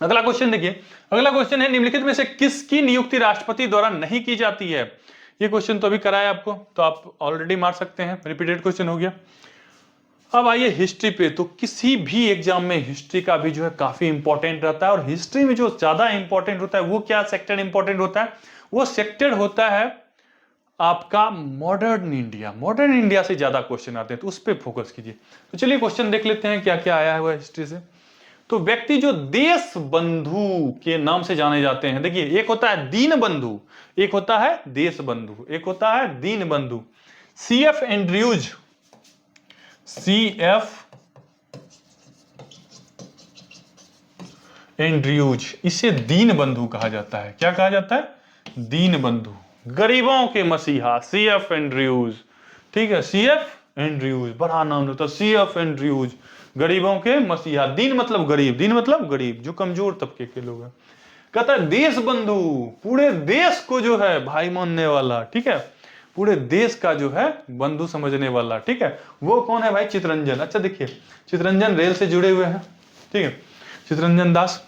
Speaker 1: अगला क्वेश्चन देखिए। अगला क्वेश्चन है निम्नलिखित में से किसकी नियुक्ति राष्ट्रपति द्वारा नहीं की जाती है? ये क्वेश्चन तो अभी कराया आपको, तो आप ऑलरेडी मार सकते हैं, रिपीटेड क्वेश्चन हो गया। अब आइए हिस्ट्री पे। तो किसी भी एग्जाम में हिस्ट्री का भी जो है काफी इंपॉर्टेंट रहता है, और हिस्ट्री में जो ज्यादा इंपॉर्टेंट होता है वो क्या सेक्टर इंपॉर्टेंट होता है? वो सेक्टर होता है आपका मॉडर्न इंडिया। मॉडर्न इंडिया से ज्यादा क्वेश्चन आते हैं, तो उस पर फोकस कीजिए। तो चलिए क्वेश्चन देख लेते हैं क्या क्या आया हुआ है हिस्ट्री से। तो व्यक्ति जो देश बंधु के नाम से जाने जाते हैं, देखिए एक होता है दीन बंधु, एक होता है देश बंधु, एक होता है दीन बंधु। सीएफ एंड्रयूज, सीएफ एंड्रयूज, इसे दीन बंधु कहा जाता है। क्या कहा जाता है? दीन बंधु, गरीबों के मसीहा, सीएफ एंड्रयूज। ठीक है, सीएफ एंड्रयूज, बड़ा नाम होता है सीएफ एंड्रयूज, गरीबों के मसीहा। दीन मतलब गरीब, दीन मतलब गरीब, जो कमजोर तबके के लोग हैं। कहता है देश बंधु, पूरे देश को जो है भाई मानने वाला, ठीक है, पूरे देश का जो है बंधु समझने वाला। ठीक है, वो कौन है भाई? चितरंजन। अच्छा देखिए, चितरंजन रेल से जुड़े हुए हैं, ठीक है, चितरंजन दास,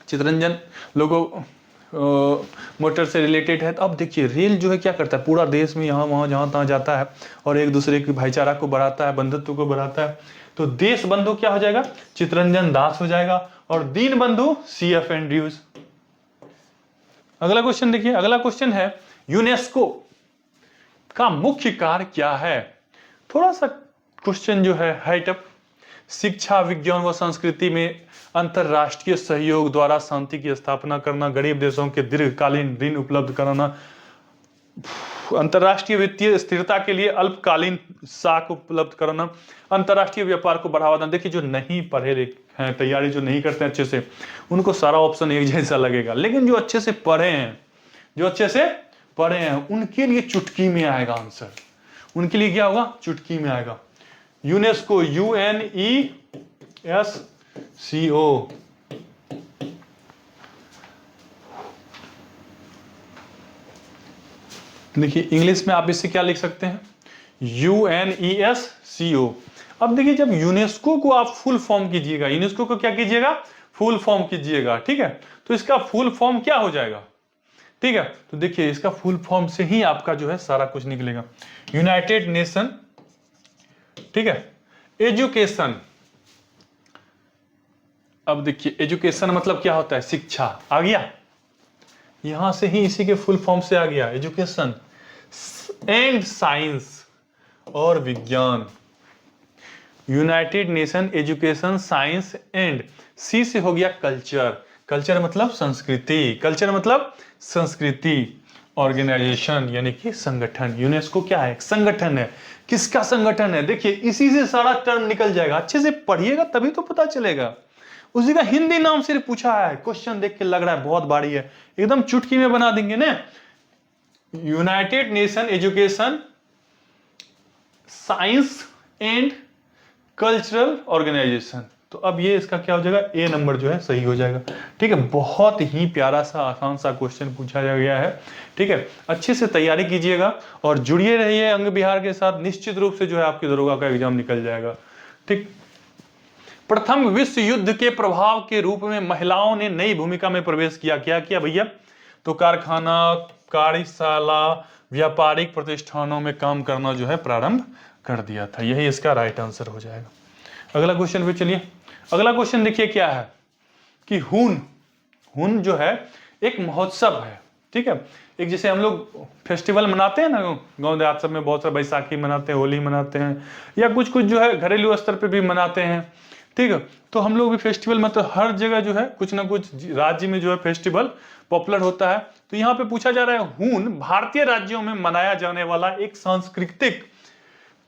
Speaker 1: चितरंजन लोगों मोटर से रिलेटेड है। तो अब देखिए रेल जो है क्या करता है, पूरा देश में यहाँ वहाँ जहाँ तहाँ जाता है और एक दूसरे की भाईचारा को बढ़ाता है, बंधुत्व को बढ़ाता है। तो देश बंधु क्या हो जाएगा? चितरंजन दास हो जाएगा, और दीन बंधु सीएफ एंड्रयूज। अगला क्वेश्चन देखिए, अगला क्वेश्चन है यूनेस्को का मुख्य कार्य क्या है? थोड़ा सा क्वेश्चन जो है हाइट अप। शिक्षा, विज्ञान व संस्कृति में अंतरराष्ट्रीय सहयोग द्वारा शांति की स्थापना करना, गरीब देशों के दीर्घकालीन ऋण उपलब्ध कराना, अंतरराष्ट्रीय वित्तीय स्थिरता के लिए अल्पकालीन साख उपलब्ध कराना, अंतरराष्ट्रीय व्यापार को बढ़ावा देना। देखिए जो नहीं पढ़े लिखे हैं, तैयारी जो नहीं करते हैं अच्छे से, उनको सारा ऑप्शन एक जैसा लगेगा, लेकिन जो अच्छे से पढ़े हैं, जो अच्छे से पढ़े हैं, उनके लिए चुटकी में आएगा आंसर। उनके लिए क्या होगा? चुटकी में आएगा। यूनेस्को, UNESCO, देखिए इंग्लिश में आप इससे क्या लिख सकते हैं? UNESCO। अब देखिए जब यूनेस्को को आप फुल फॉर्म कीजिएगा, यूनेस्को को क्या कीजिएगा? फुल फॉर्म कीजिएगा, ठीक है, तो इसका फुल फॉर्म क्या हो जाएगा? ठीक है, तो देखिए इसका फुल फॉर्म से ही आपका जो है सारा कुछ निकलेगा। यूनाइटेड नेशन, ठीक है, एजुकेशन। अब देखिए एजुकेशन मतलब क्या होता है? शिक्षा। आ गया, यहां से ही इसी के फुल फॉर्म से आ गया, एजुकेशन एंड साइंस और विज्ञान। United nation education science and, C से हो गया कल्चर, कल्चर मतलब संस्कृति, कल्चर मतलब संस्कृति, ऑर्गेनाइजेशन यानी कि संगठन। यूनेस्को क्या है? संगठन है। किसका संगठन है? देखिए इसी से सारा टर्म निकल जाएगा, अच्छे से पढ़िएगा तभी तो पता चलेगा। उसी का हिंदी नाम सिर्फ पूछा है, क्वेश्चन देख के लग रहा है बहुत भारी है, एकदम चुटकी में बना देंगे ना। United nation education science and Cultural Organisation. तो अब ये इसका क्या हो जाएगा? ए नंबर जो है सही हो जाएगा। ठीक है, बहुत ही प्यारा सा आसान सा क्वेश्चन पूछा गया है। ठीक है, अच्छे से तैयारी कीजिएगा और जुड़िए रहिए अंग बिहार के साथ, निश्चित रूप से जो है आपकी दरोगा का एग्जाम निकल जाएगा। ठीक, प्रथम विश्व युद्ध के प्रभाव के रूप में महिलाओं ने नई भूमिका में प्रवेश किया। क्या किया भैया? तो कारखाना, कार्यशाला, व्यापारिक प्रतिष्ठानों में काम करना जो है प्रारंभ कर दिया था। यही इसका राइट आंसर हो जाएगा। अगला क्वेश्चन पे चलिए। अगला क्वेश्चन देखिए क्या है कि हून जो है एक महोत्सव है। ठीक है, एक जैसे हम लोग फेस्टिवल मनाते हैं ना, गांव देहात सब में बहुत सारे, बैसाखी मनाते हैं, होली मनाते हैं, या कुछ कुछ जो है घरेलू स्तर पे भी मनाते हैं। ठीक है, तो हम लोग भी फेस्टिवल मतलब हर जगह जो है कुछ ना कुछ राज्य में जो है फेस्टिवल पॉपुलर होता है। तो यहाँ पे पूछा जा रहा है हून भारतीय राज्यों में मनाया जाने वाला एक सांस्कृतिक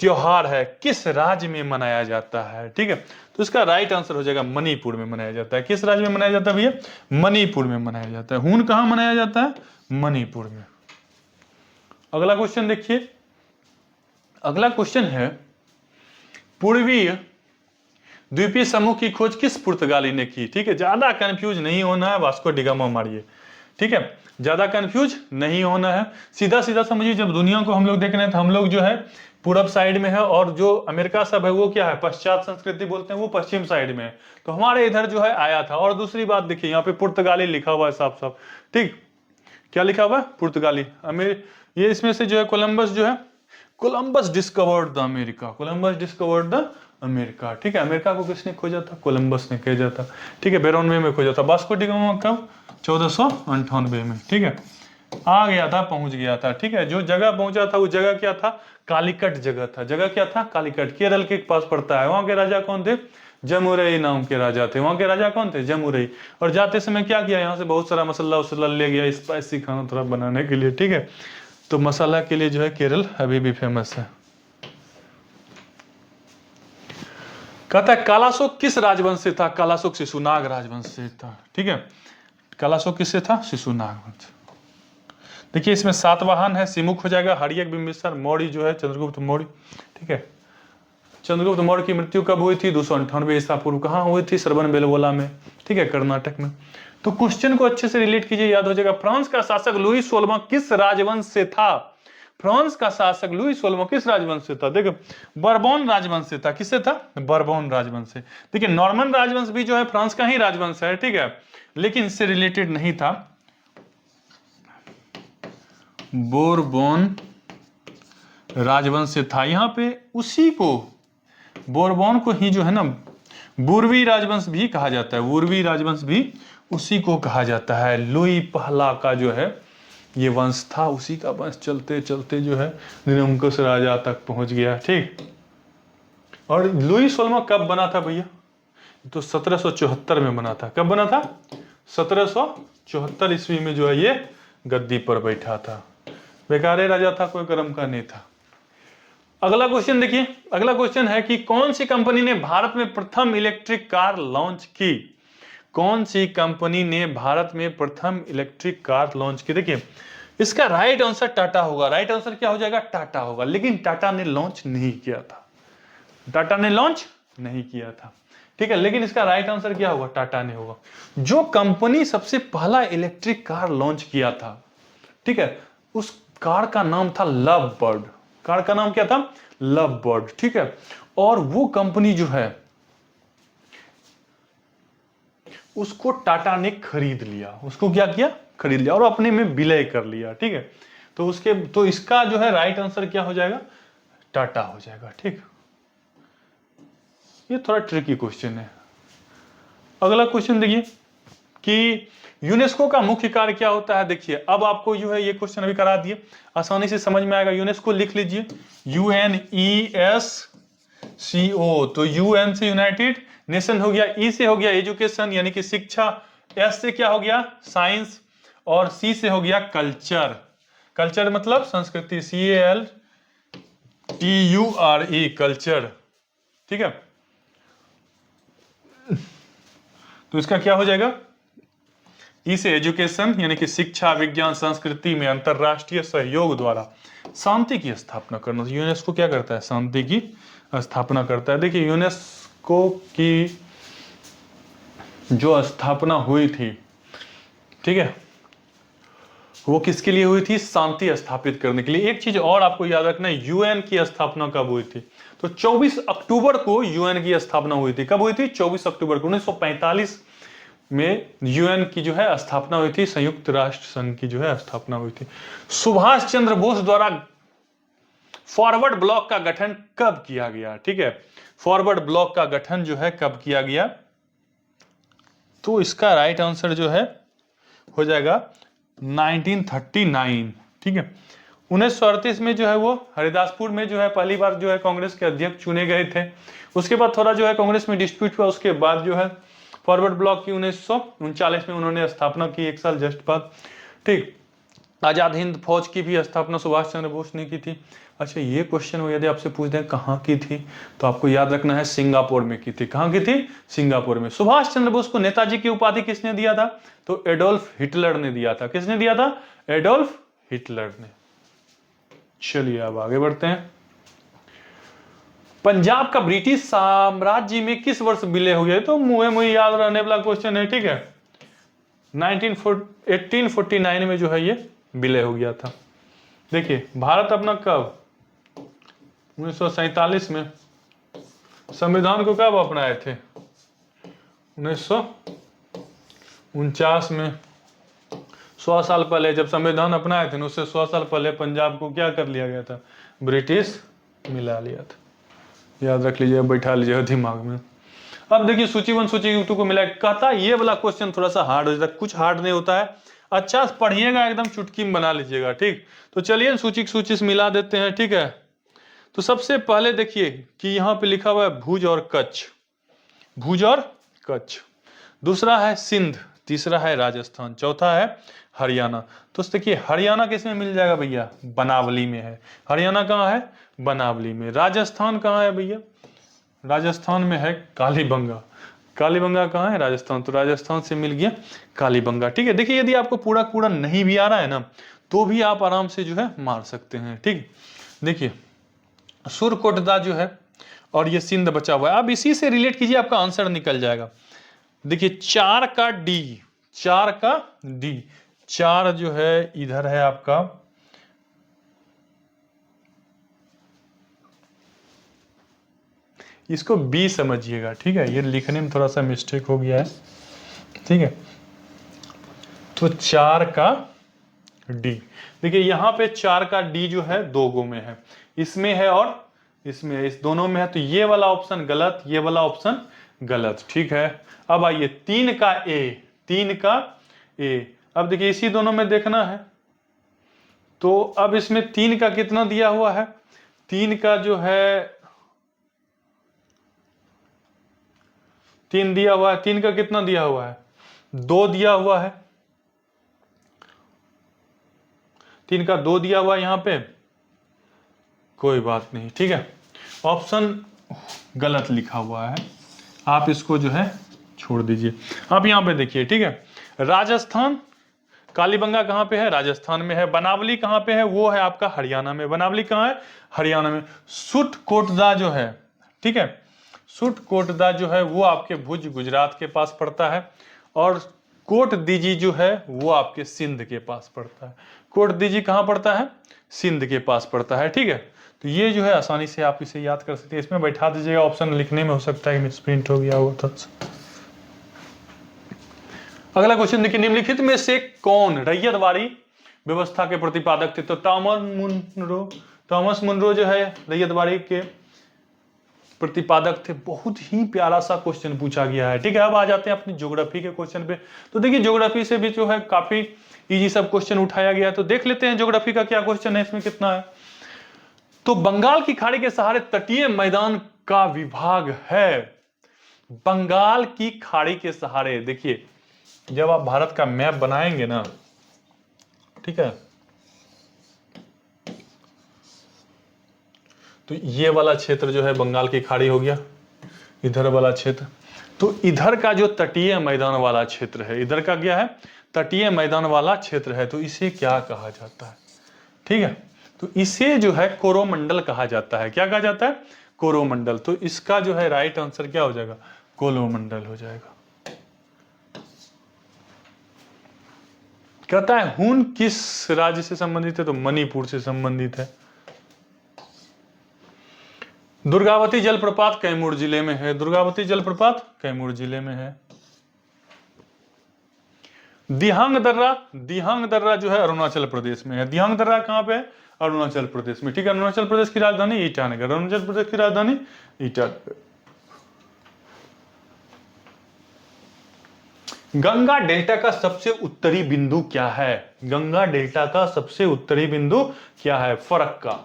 Speaker 1: त्योहार है, किस राज्य में मनाया जाता है? ठीक है, तो इसका राइट आंसर हो जाएगा मणिपुर में मनाया जाता है। किस राज्य में मनाया जाता है भैया? मणिपुर में मनाया जाता है। हून कहां मनाया जाता है? मणिपुर में। अगला क्वेश्चन देखिए, अगला क्वेश्चन है पूर्वीय द्वीपीय समूह की खोज किस पुर्तगाली ने की? ठीक है, ज्यादा कंफ्यूज नहीं होना है, वास्को डिगामा मारिए। ठीक है, ज्यादा कंफ्यूज नहीं होना है, सीधा सीधा समझिए। जब दुनिया को हम लोग देख रहे हैं तो हम लोग जो है पूरब साइड में है, और जो अमेरिका सब है वो क्या है? पश्चात संस्कृति बोलते हैं, वो पश्चिम साइड में है। तो हमारे इधर जो है आया था। और दूसरी बात देखिए, यहाँ पे पुर्तगाली लिखा हुआ है साफ साफ। ठीक, क्या लिखा हुआ है? पुर्तगाली। ये इसमें से जो है कोलंबस जो है, Columbus discovered the America, Columbus discovered the America. ठीक है, अमेरिका को किसने खोजा था? कोलंबस ने खोजा था। ठीक है, 92 में खोजा था। वास्को डिगामा कब? 1498 में। ठीक है, आ गया था, पहुंच गया था। ठीक है, जो जगह पहुंचा था वो जगह क्या था? कालीकट जगह था। जगह क्या था? कालीकट, केरल के पास पड़ता है। वहां के राजा कौन थे? जमुरई नाम के राजा थे। वहां के राजा कौन थे? जमुरई। और जाते समय क्या किया, यहाँ से बहुत सारा मसाला वसाला ले गया स्पाइसी खाना थोड़ा बनाने के लिए, ठीक है। तो मसाला के लिए जो है केरल अभी भी फेमस है। कहता है कालाशोक किस राजवंश से था? कालाशोक शिशुनाग राजवंश से था, ठीक है। कालाशोक किससे था? शिशुनाग वंश। देखिए इसमें सातवाहन है, सिमुख हो जाएगा, हर्यक, बिंबिसार, मौर्य जो है चंद्रगुप्त मौर्य, ठीक है। चंद्रगुप्त मौर्य की मृत्यु कब हुई थी? 298 ईसा पूर्व। कहाँ हुई थी? श्रवण बेलगोला में, ठीक है, कर्नाटक में। तो क्वेश्चन को अच्छे से रिलेट कीजिए, याद हो जाएगा। फ्रांस का शासक लुई 16वां किस राजवंश से था? फ्रांस का शासक लुई 16वां किस राजवंश से था? देखो बर्बोन राजवंश से था। किससे था? बर्बोन राजवंश से। देखिए नॉर्मन राजवंश भी जो है फ्रांस का ही राजवंश है, ठीक है, लेकिन इससे रिलेटेड नहीं था। बोरबोन राजवंश से था। यहां पे उसी को, बोरबोन को ही जो है ना बुर्वी राजवंश भी कहा जाता है। बुर्वी राजवंश भी उसी को कहा जाता है। लुई पहला का जो है ये वंश था, उसी का वंश चलते चलते जो है निरंकुश राजा तक पहुंच गया, ठीक। और लुई 16वां कब बना था भैया? तो 1774 में बना था। कब बना था? 1774 ईस्वी में जो है ये गद्दी पर बैठा था। बेकारे राजा था, कोई कर्म का नहीं था। अगला क्वेश्चन देखिए, अगला क्वेश्चन है कि कौन सी कंपनी ने भारत में प्रथम इलेक्ट्रिक कार लॉन्च की? कौन सी कंपनी ने भारत में प्रथम इलेक्ट्रिक कार लॉन्च की? देखिए इसका राइट आंसर टाटा होगा। राइट आंसर क्या हो जाएगा? टाटा होगा। लेकिन टाटा ने लॉन्च नहीं किया था। टाटा ने लॉन्च नहीं किया था, ठीक है, लेकिन इसका राइट आंसर क्या होगा? टाटा ने होगा। जो कंपनी सबसे पहला इलेक्ट्रिक कार लॉन्च किया था, ठीक है, उस कार का नाम था लव बर्ड। कार का नाम क्या था? लव बर्ड, ठीक है। और वो कंपनी जो है उसको टाटा ने खरीद लिया। उसको क्या किया? खरीद लिया और अपने में विलय कर लिया, ठीक है। तो इसका जो है राइट आंसर क्या हो जाएगा? टाटा हो जाएगा, ठीक। ये थोड़ा ट्रिकी क्वेश्चन है। अगला क्वेश्चन देखिए कि यूनेस्को का मुख्य कार्य क्या होता है? देखिए अब आपको जो है ये क्वेश्चन अभी करा दिए, आसानी से समझ में आएगा। यूनेस्को लिख लीजिए, UNESCO। तो यूएन से यूनाइटेड नेशन हो गया, ई से हो गया एजुकेशन यानी कि शिक्षा, एस से क्या हो गया? साइंस, और सी से हो गया कल्चर। कल्चर मतलब संस्कृति, CALTURE, कल्चर, ठीक है। तो इसका क्या हो जाएगा? ई से एजुकेशन यानी कि शिक्षा, विज्ञान, संस्कृति में अंतरराष्ट्रीय सहयोग द्वारा शांति की स्थापना करना। यूनेस्को क्या करता है? शांति की स्थापना करता है। देखिए यूनेस्को की जो स्थापना हुई थी, ठीक है, वो किसके लिए हुई थी? शांति स्थापित करने के लिए। एक चीज और आपको याद रखना है, यूएन की स्थापना कब हुई थी? तो 24 अक्टूबर को यूएन की स्थापना हुई थी। कब हुई थी? 24 अक्टूबर को 1945 में यूएन की जो है स्थापना हुई थी। संयुक्त राष्ट्र संघ की जो है स्थापना हुई थी। सुभाष चंद्र बोस द्वारा फॉरवर्ड ब्लॉक का गठन कब किया गया? ठीक है, फॉरवर्ड ब्लॉक का गठन जो है कब किया गया? तो इसका राइट आंसर जो है हो जाएगा 1939, ठीक है। 1938 में जो है वो हरिदासपुर में जो है पहली बार जो है कांग्रेस के अध्यक्ष चुने गए थे। उसके बाद थोड़ा जो है कांग्रेस में डिस्प्यूट हुआ, उसके बाद जो है फॉरवर्ड ब्लॉक की 1939 में उन्होंने स्थापना की, एक साल जस्ट बाद, ठीक। आजाद हिंद फौज की भी स्थापना सुभाष चंद्र बोस ने की थी। अच्छा ये क्वेश्चन यदि आपसे पूछ दें कहाँ की थी, तो आपको याद रखना है सिंगापुर में की थी। कहाँ की थी? सिंगापुर में। सुभाष चंद्र बोस को नेताजी की उपाधि किसने दिया था? तो एडोल्फ हिटलर ने दिया था। किसने दिया था? एडोल्फ हिटलर ने। चलिए अब आगे बढ़ते हैं। पंजाब का ब्रिटिश साम्राज्य में किस वर्ष विलय हो गया? तो मुझे याद रहने वाला क्वेश्चन है, ठीक है। 1849 में जो है ये विलय हो गया था। देखिए भारत अपना कब 1947 में, संविधान को कब अपनाए थे? 1949 में। 100 साल पहले जब संविधान अपनाए थे, उससे 100 साल पहले पंजाब को क्या कर लिया गया था? ब्रिटिश मिला लिया था। याद रख लीजिए, बैठा लीजिए दिमाग में। अब देखिए सूची 1 सूची 2 को मिला, कहता ये वाला क्वेश्चन थोड़ा सा हार्ड हो जाता है, कुछ हार्ड नहीं होता है। अच्छा पढ़िएगा, एकदम चुटकी में बना लीजिएगा, ठीक। तो चलिए सूची से मिला देते हैं, ठीक है। तो सबसे पहले देखिए कि यहाँ पे लिखा हुआ है भुज और कच्छ। भुज और कच्छ। दूसरा है सिंध, तीसरा है राजस्थान, चौथा है हरियाणा। तो देखिए हरियाणा किस में मिल जाएगा भैया, बनावली में है। हरियाणा कहाँ है, बनावली में। राजस्थान कहाँ है भैया, राजस्थान में है कालीबंगा। कालीबंगा कहाँ है, राजस्थान। तो राजस्थान से मिल गया कालीबंगा। ठीक है, देखिए यदि आपको पूरा पूरा नहीं भी आ रहा है ना, तो भी आप आराम से जो है मार सकते हैं। ठीक, देखिए सुरकोटदा जो है और ये सिंध बचा हुआ है, अब इसी से रिलेट कीजिए, आपका आंसर निकल जाएगा। देखिए 4 का डी, 4 का डी, 4 जो है इधर है आपका, इसको बी समझिएगा। ठीक है, ये लिखने में थोड़ा सा मिस्टेक हो गया है। ठीक है, तो 4 का डी, देखिए यहां पे 4 का डी जो है 2 गो में है, इसमें है और इसमें है, इस दोनों में है। तो ये वाला ऑप्शन गलत, ये वाला ऑप्शन गलत। ठीक है, अब आइए 3 का ए, 3 का ए। अब देखिए इसी दोनों में देखना है, तो अब इसमें 3 का कितना दिया हुआ है, 3 का जो है 3 दिया हुआ है, 3 का कितना दिया हुआ है, 2 दिया हुआ है, 3 का 2 दिया हुआ है यहां पे, कोई बात नहीं। ठीक है, ऑप्शन गलत लिखा हुआ है, आप इसको जो है छोड़ दीजिए। आप यहां पे देखिए, ठीक है, राजस्थान, कालीबंगा कहां पे है, राजस्थान में है। बनावली कहां पे है, वो है आपका हरियाणा में। बनावली कहां है, हरियाणा में। सुटकोटदा जो है, ठीक है, सुटकोटदा जो है वो आपके भुज गुजरात के पास पड़ता है, और कोट दीजी जो है वो आपके सिंध के पास पड़ता है। कोट दीजी कहां पड़ता है, सिंध के पास पड़ता है। ठीक है, तो ये जो है आसानी से आप इसे याद कर सकते हैं। इसमें बैठा दीजिएगा, ऑप्शन लिखने में हो सकता है मिसप्रिंट हो गया हो। अगला क्वेश्चन देखिए, निम्नलिखित में से कौन रैयतवाड़ी व्यवस्था के प्रतिपादक थे। तो टॉमस मुनरो जो है रैयतवाड़ी के प्रतिपादक थे। बहुत ही प्यारा सा क्वेश्चन पूछा गया है। ठीक है, अब आ जाते हैं अपनी ज्योग्राफी के क्वेश्चन पे। तो देखिए ज्योग्राफी से भी जो है काफी इजी सब क्वेश्चन उठाया गया है। तो देख लेते हैं ज्योग्राफी का क्या क्वेश्चन है, इसमें कितना है। तो बंगाल की खाड़ी के सहारे तटीय मैदान का विभाग है। बंगाल की खाड़ी के सहारे, देखिए जब आप भारत का मैप बनाएंगे ना, ठीक है, तो ये वाला क्षेत्र जो है बंगाल की खाड़ी हो गया, इधर वाला क्षेत्र। तो इधर का जो तटीय मैदान वाला क्षेत्र है, इधर का क्या है, तटीय मैदान वाला क्षेत्र है। तो इसे क्या कहा जाता है, ठीक है, तो इसे जो है कोरोमंडल कहा जाता है। क्या कहा जाता है, कोरोमंडल। तो इसका जो है राइट आंसर क्या हो जाएगा, कोरोमंडल हो जाएगा। कहता है हून किस राज्य से संबंधित है, तो मणिपुर से संबंधित है। दुर्गावती जलप्रपात कैमूर जिले में है। दुर्गावती जलप्रपात कैमूर जिले में है। दिहांग दर्रा, दिहांग दर्रा जो है अरुणाचल प्रदेश में है। दिहांग दर्रा कहां पे है, अरुणाचल प्रदेश में। ठीक है, अरुणाचल प्रदेश की राजधानी ईटानगर, अरुणाचल प्रदेश की राजधानी ईटानगर। गंगा डेल्टा का सबसे उत्तरी बिंदु क्या है, गंगा डेल्टा का सबसे उत्तरी बिंदु क्या है, फरक्का।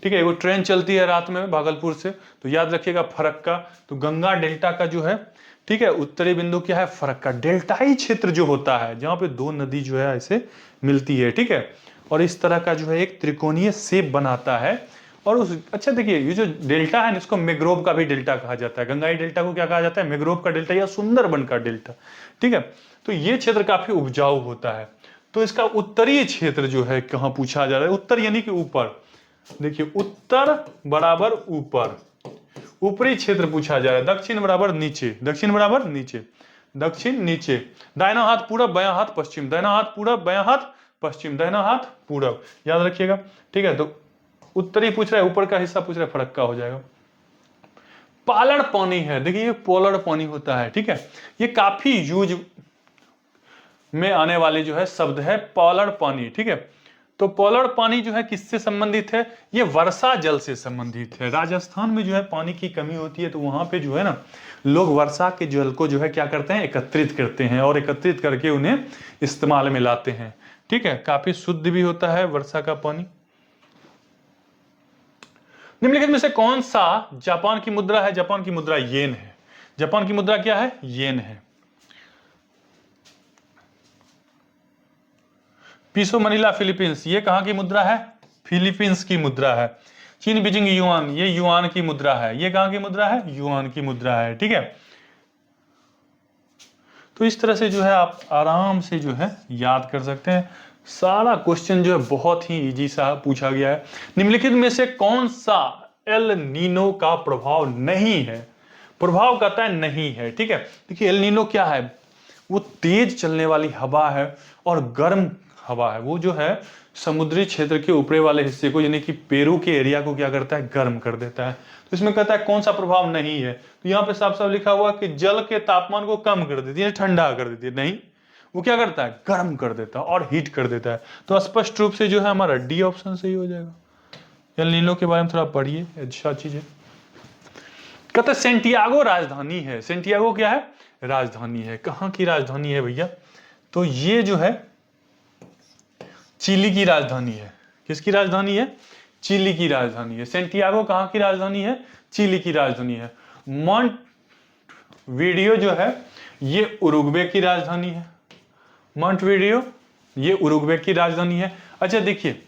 Speaker 1: ठीक है, वो ट्रेन चलती है रात में भागलपुर से, तो याद रखिएगा फरक्का। तो गंगा डेल्टा का जो है, ठीक है, उत्तरी बिंदु क्या है, फरक्का। डेल्टाई क्षेत्र जो होता है जहां पे 2 नदी जो है ऐसे मिलती है, ठीक है, और इस तरह का जो है एक त्रिकोणीय शेप बनाता है। और उस, अच्छा देखिए ये जो डेल्टा है इसको मैग्रोव का भी डेल्टा कहा जाता है। गंगाई डेल्टा को क्या कहा जाता है, मैग्रोव का डेल्टा या सुंदरबन का डेल्टा। ठीक है, तो ये क्षेत्र काफी उपजाऊ होता है। तो इसका उत्तरीय क्षेत्र जो है कहां पूछा जा रहा है, उत्तर यानी कि ऊपर। देखिए उत्तर बराबर ऊपर, ऊपरी क्षेत्र पूछा जा रहा है। दक्षिण बराबर नीचे, दक्षिण बराबर नीचे, दक्षिण नीचे। दाहिना हाथ पूरब, बायां हाथ पश्चिम, दाहिना हाथ पूरब, बायां हाथ पश्चिम, दाहिना हाथ पूरब, याद रखिएगा। ठीक है, तो उत्तरी पूछ रहा है, ऊपर का हिस्सा पूछ रहा है, फरक्का हो जाएगा। पालड़ पानी है, देखिए ये पोलड़ पानी होता है। ठीक है, ये काफी यूज में आने वाले जो है शब्द है पोलड़ पानी। ठीक है, तो पोलड़ पानी जो है किससे संबंधित है, ये वर्षा जल से संबंधित है। राजस्थान में जो है पानी की कमी होती है, तो वहां पे जो है ना लोग वर्षा के जल को जो है क्या करते हैं, एकत्रित करते हैं, और एकत्रित करके उन्हें इस्तेमाल में लाते हैं। ठीक है, काफी शुद्ध भी होता है वर्षा का पानी। निम्नलिखित में से कौन सा जापान की मुद्रा है, जापान की मुद्रा येन है। जापान की मुद्रा क्या है? येन है। पीसो मनीला फिलीपींस, ये कहां की मुद्रा है? फिलीपींस की मुद्रा है। चीन बीजिंग युआन, ये युआन की मुद्रा है। ये कहां की मुद्रा है? युआन की मुद्रा है। ठीक है, तो इस तरह से जो है आप आराम से जो है याद कर सकते हैं। सारा क्वेश्चन जो है बहुत ही इजी सा पूछा गया है। निम्नलिखित में से कौन सा एल नीनो का प्रभाव नहीं है? प्रभाव कहता है नहीं है। ठीक है, देखिए एल नीनो क्या है? वो तेज चलने वाली हवा है और गर्म हवा है। वो जो है समुद्री क्षेत्र के ऊपरी वाले हिस्से को, यानी कि पेरू के एरिया को क्या करता है? गर्म कर देता है। तो इसमें कहता है कौन सा प्रभाव नहीं है? तो यहाँ पे साफ साफ लिखा हुआ कि जल के तापमान को कम कर देती है, ठंडा कर देती है। नहीं, वो क्या करता है? गर्म कर देता है और हीट कर देता है। तो स्पष्ट रूप से जो है हमारा डी ऑप्शन सही हो जाएगा। एल नीनो के बारे में थोड़ा पढ़िए, अच्छा चीज है। कहते हैं सेंटियागो राजधानी है। सेंटियागो क्या है? राजधानी है। कहाँ की राजधानी है भैया? तो ये जो है चिली की राजधानी है। किसकी राजधानी है? चिली की राजधानी है। सेंटियागो कहाँ की राजधानी है? चिली की राजधानी है। मोंटवीडियो जो है ये उरुग्वे की राजधानी है। मोंटवीडियो ये उरुग्वे की राजधानी है। अच्छा देखिए,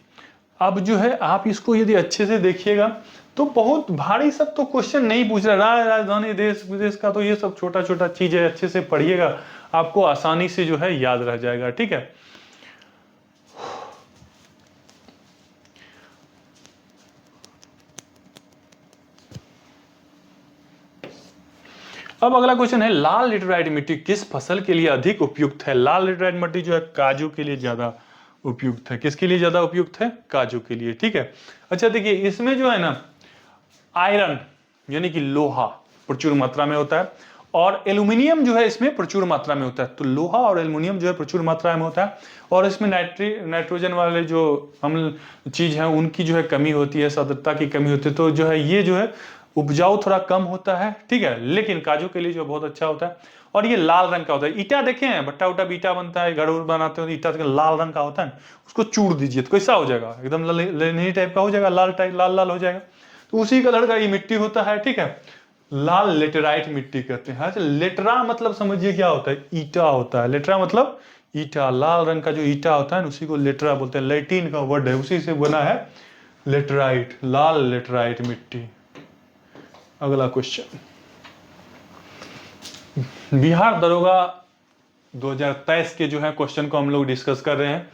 Speaker 1: अब जो है आप इसको यदि अच्छे से देखिएगा तो बहुत भारी सब तो क्वेश्चन नहीं पूछ रहा। राजधानी देश विदेश का तो ये सब छोटा छोटा चीज है, अच्छे से पढ़िएगा, आपको आसानी से जो है याद रह जाएगा। ठीक है, अब अगला क्वेश्चन है, लाल लेटराइट मिट्टी किस फसल के लिए अधिक उपयुक्त है? लाल लेटराइट मिट्टी जो है काजू के लिए ज्यादा उपयुक्त है। किसके लिए ज्यादा उपयुक्त है? काजू के लिए। ठीक है, अच्छा देखिए इसमें जो है ना आयरन यानी कि लोहा प्रचुर मात्रा में होता है और एल्यूमिनियम जो है इसमें प्रचुर मात्रा में होता है। तो लोहा और एल्यूमिनियम जो है प्रचुर मात्रा में होता है और इसमें नाइट्रोजन वाले जो अम्ल चीज है उनकी जो है कमी होती है, सांद्रता की कमी होती है। तो जो है ये जो है उपजाऊ थोड़ा कम होता है। ठीक है, लेकिन काजू के लिए जो बहुत अच्छा होता है और ये लाल रंग का होता है। ईटा देखे हैं, भट्टा उट्टा बीटा बनता है, घर बनाते हो ईटा लाल रंग का होता है, उसको चूड़ दीजिए तो कैसा हो जाएगा? एकदम लेनी टाइप का हो जाएगा, लाल टाइप लाल लाल हो जाएगा। तो उसी कलर का ये मिट्टी होता है। ठीक है, लाल लेटेराइट मिट्टी कहते हैं। अच्छा, लेटरा मतलब समझिए क्या होता है? ईटा होता है। लेटरा मतलब ईटा, लाल रंग का जो ईटा होता है उसी को लेटरा बोलते हैं। लैटिन का वर्ड है, उसी से बना है लेटराइट, लाल लेटराइट मिट्टी। अगला क्वेश्चन, बिहार दरोगा 2023 के जो है क्वेश्चन को हम लोग डिस्कस कर रहे हैं।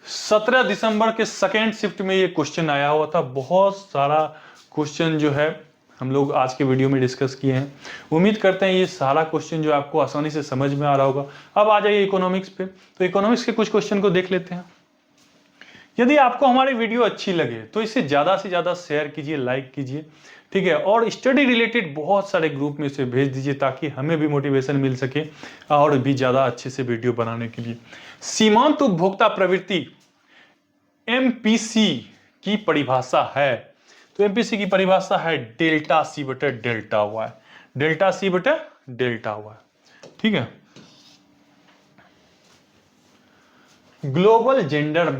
Speaker 1: 17 दिसंबर के सेकेंड शिफ्ट में ये क्वेश्चन आया हुआ था। बहुत सारा क्वेश्चन जो है हम लोग आज के वीडियो में डिस्कस किए हैं। उम्मीद करते हैं ये सारा क्वेश्चन जो आपको आसानी से समझ में आ रहा होगा। अब आ जाइए इकोनॉमिक्स पे। तो इकोनॉमिक्स के कुछ क्वेश्चन को देख लेते हैं। यदि आपको हमारी वीडियो अच्छी लगे तो इसे ज़्यादा से ज़्यादा शेयर कीजिए, लाइक कीजिए। ठीक है, और स्टडी रिलेटेड बहुत सारे ग्रुप में इसे भेज दीजिए ताकि हमें भी मोटिवेशन मिल सके और भी ज़्यादा अच्छे से वीडियो बनाने के लिए। सीमांत उपभोक्ता प्रवृत्ति एमपीसी की परिभाषा है। तो एमपीसी की परिभाषा है डेल्टा सी बटे डेल्टा वाई। डेल्टा सी बटे डेल्टा वाई। ठीक है, ग्लोबल जेंडर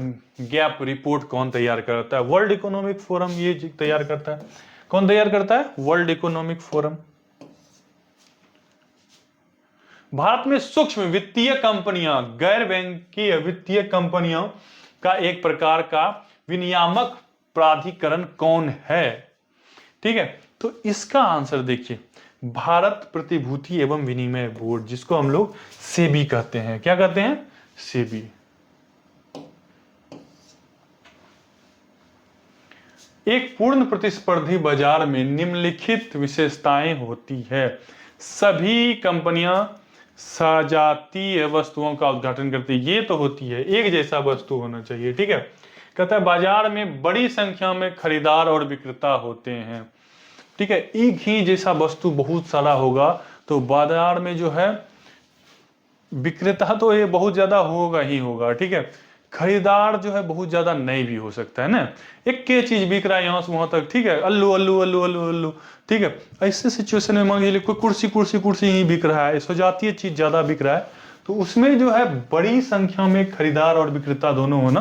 Speaker 1: गैप रिपोर्ट कौन तैयार करता है? वर्ल्ड इकोनॉमिक फोरम ये तैयार करता है। कौन तैयार करता है? World economic forum. भारत में सूक्ष्म वित्तीय कंपनियां, गैर बैंकिंग वित्तीय कंपनियों का एक प्रकार का विनियामक प्राधिकरण कौन है? ठीक है, तो इसका आंसर देखिए, भारत प्रतिभूति एवं विनिमय बोर्ड, जिसको हम लोग सेबी कहते हैं। क्या कहते हैं? सेबी। एक पूर्ण प्रतिस्पर्धी बाजार में निम्नलिखित विशेषताएं होती है। सभी कंपनियां सजातीय वस्तुओं का उद्घाटन करती है। ये तो होती है, एक जैसा वस्तु होना चाहिए। ठीक है, कहता है बाजार में बड़ी संख्या में खरीदार और विक्रेता होते हैं। ठीक है, एक ही जैसा वस्तु बहुत सारा होगा तो बाजार में जो है विक्रेता तो ये बहुत ज्यादा होगा ही होगा। ठीक है, खरीदार जो है बहुत ज्यादा नहीं भी हो सकता है ना। एक के चीज बिक रहा है यहां से वहां तक। ठीक है, अल्लू अल्लू अल्लू अल्लू अल्लू। ठीक है, ऐसे सिचुएशन में मान लीजिए कोई कुर्सी कुर्सी कुर्सी ही बिक रहा है, सजातीय चीज ज्यादा बिक रहा है, तो उसमें जो है बड़ी संख्या में खरीदार और विक्रेता दोनों होना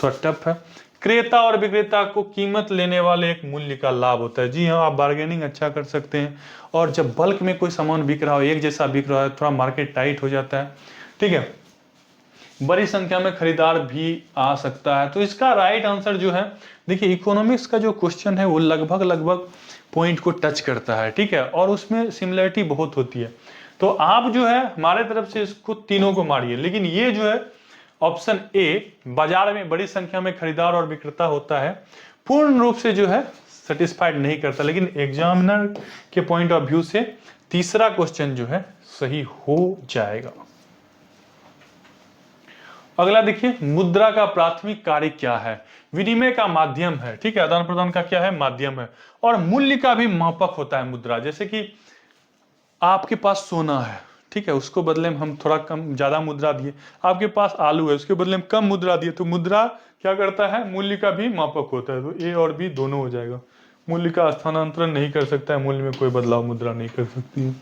Speaker 1: थोड़ा टफ है। क्रेता और विक्रेता को कीमत लेने वाले एक मूल्य का लाभ होता है। जी हाँ, आप बार्गेनिंग अच्छा कर सकते हैं। और जब बल्क में कोई सामान बिक रहा हो, एक जैसा बिक रहा है, थोड़ा मार्केट टाइट हो जाता है, ठीक है, बड़ी संख्या में खरीदार भी आ सकता है। तो इसका राइट आंसर जो है, देखिए इकोनॉमिक्स का जो क्वेश्चन है वो लगभग लगभग पॉइंट को टच करता है, ठीक है, और उसमें सिमिलरिटी बहुत होती है। तो आप जो है हमारे तरफ से इसको तीनों को मारिए, लेकिन ये जो है ऑप्शन ए, बाजार में बड़ी संख्या में खरीदार और विक्रेता होता है, पूर्ण रूप से जो है सेटिस्फाइड नहीं करता। लेकिन एग्जामिनर के पॉइंट ऑफ व्यू से तीसरा क्वेश्चन जो है सही हो जाएगा। अगला देखिए, मुद्रा का प्राथमिक कार्य क्या है? विनिमय का माध्यम है, ठीक है, आदान प्रदान का क्या है? माध्यम है। और मूल्य का भी मापक होता है मुद्रा। जैसे कि आपके पास सोना है, ठीक है, उसको बदले में हम थोड़ा कम ज्यादा मुद्रा दिए, आपके पास आलू है, उसके बदले में कम मुद्रा दिए, तो मुद्रा क्या करता है? मूल्य का भी मापक होता है। तो ए और बी दोनों हो जाएगा। मूल्य का स्थानांतरण नहीं कर सकता है, मूल्य में कोई बदलाव मुद्रा नहीं कर सकती है।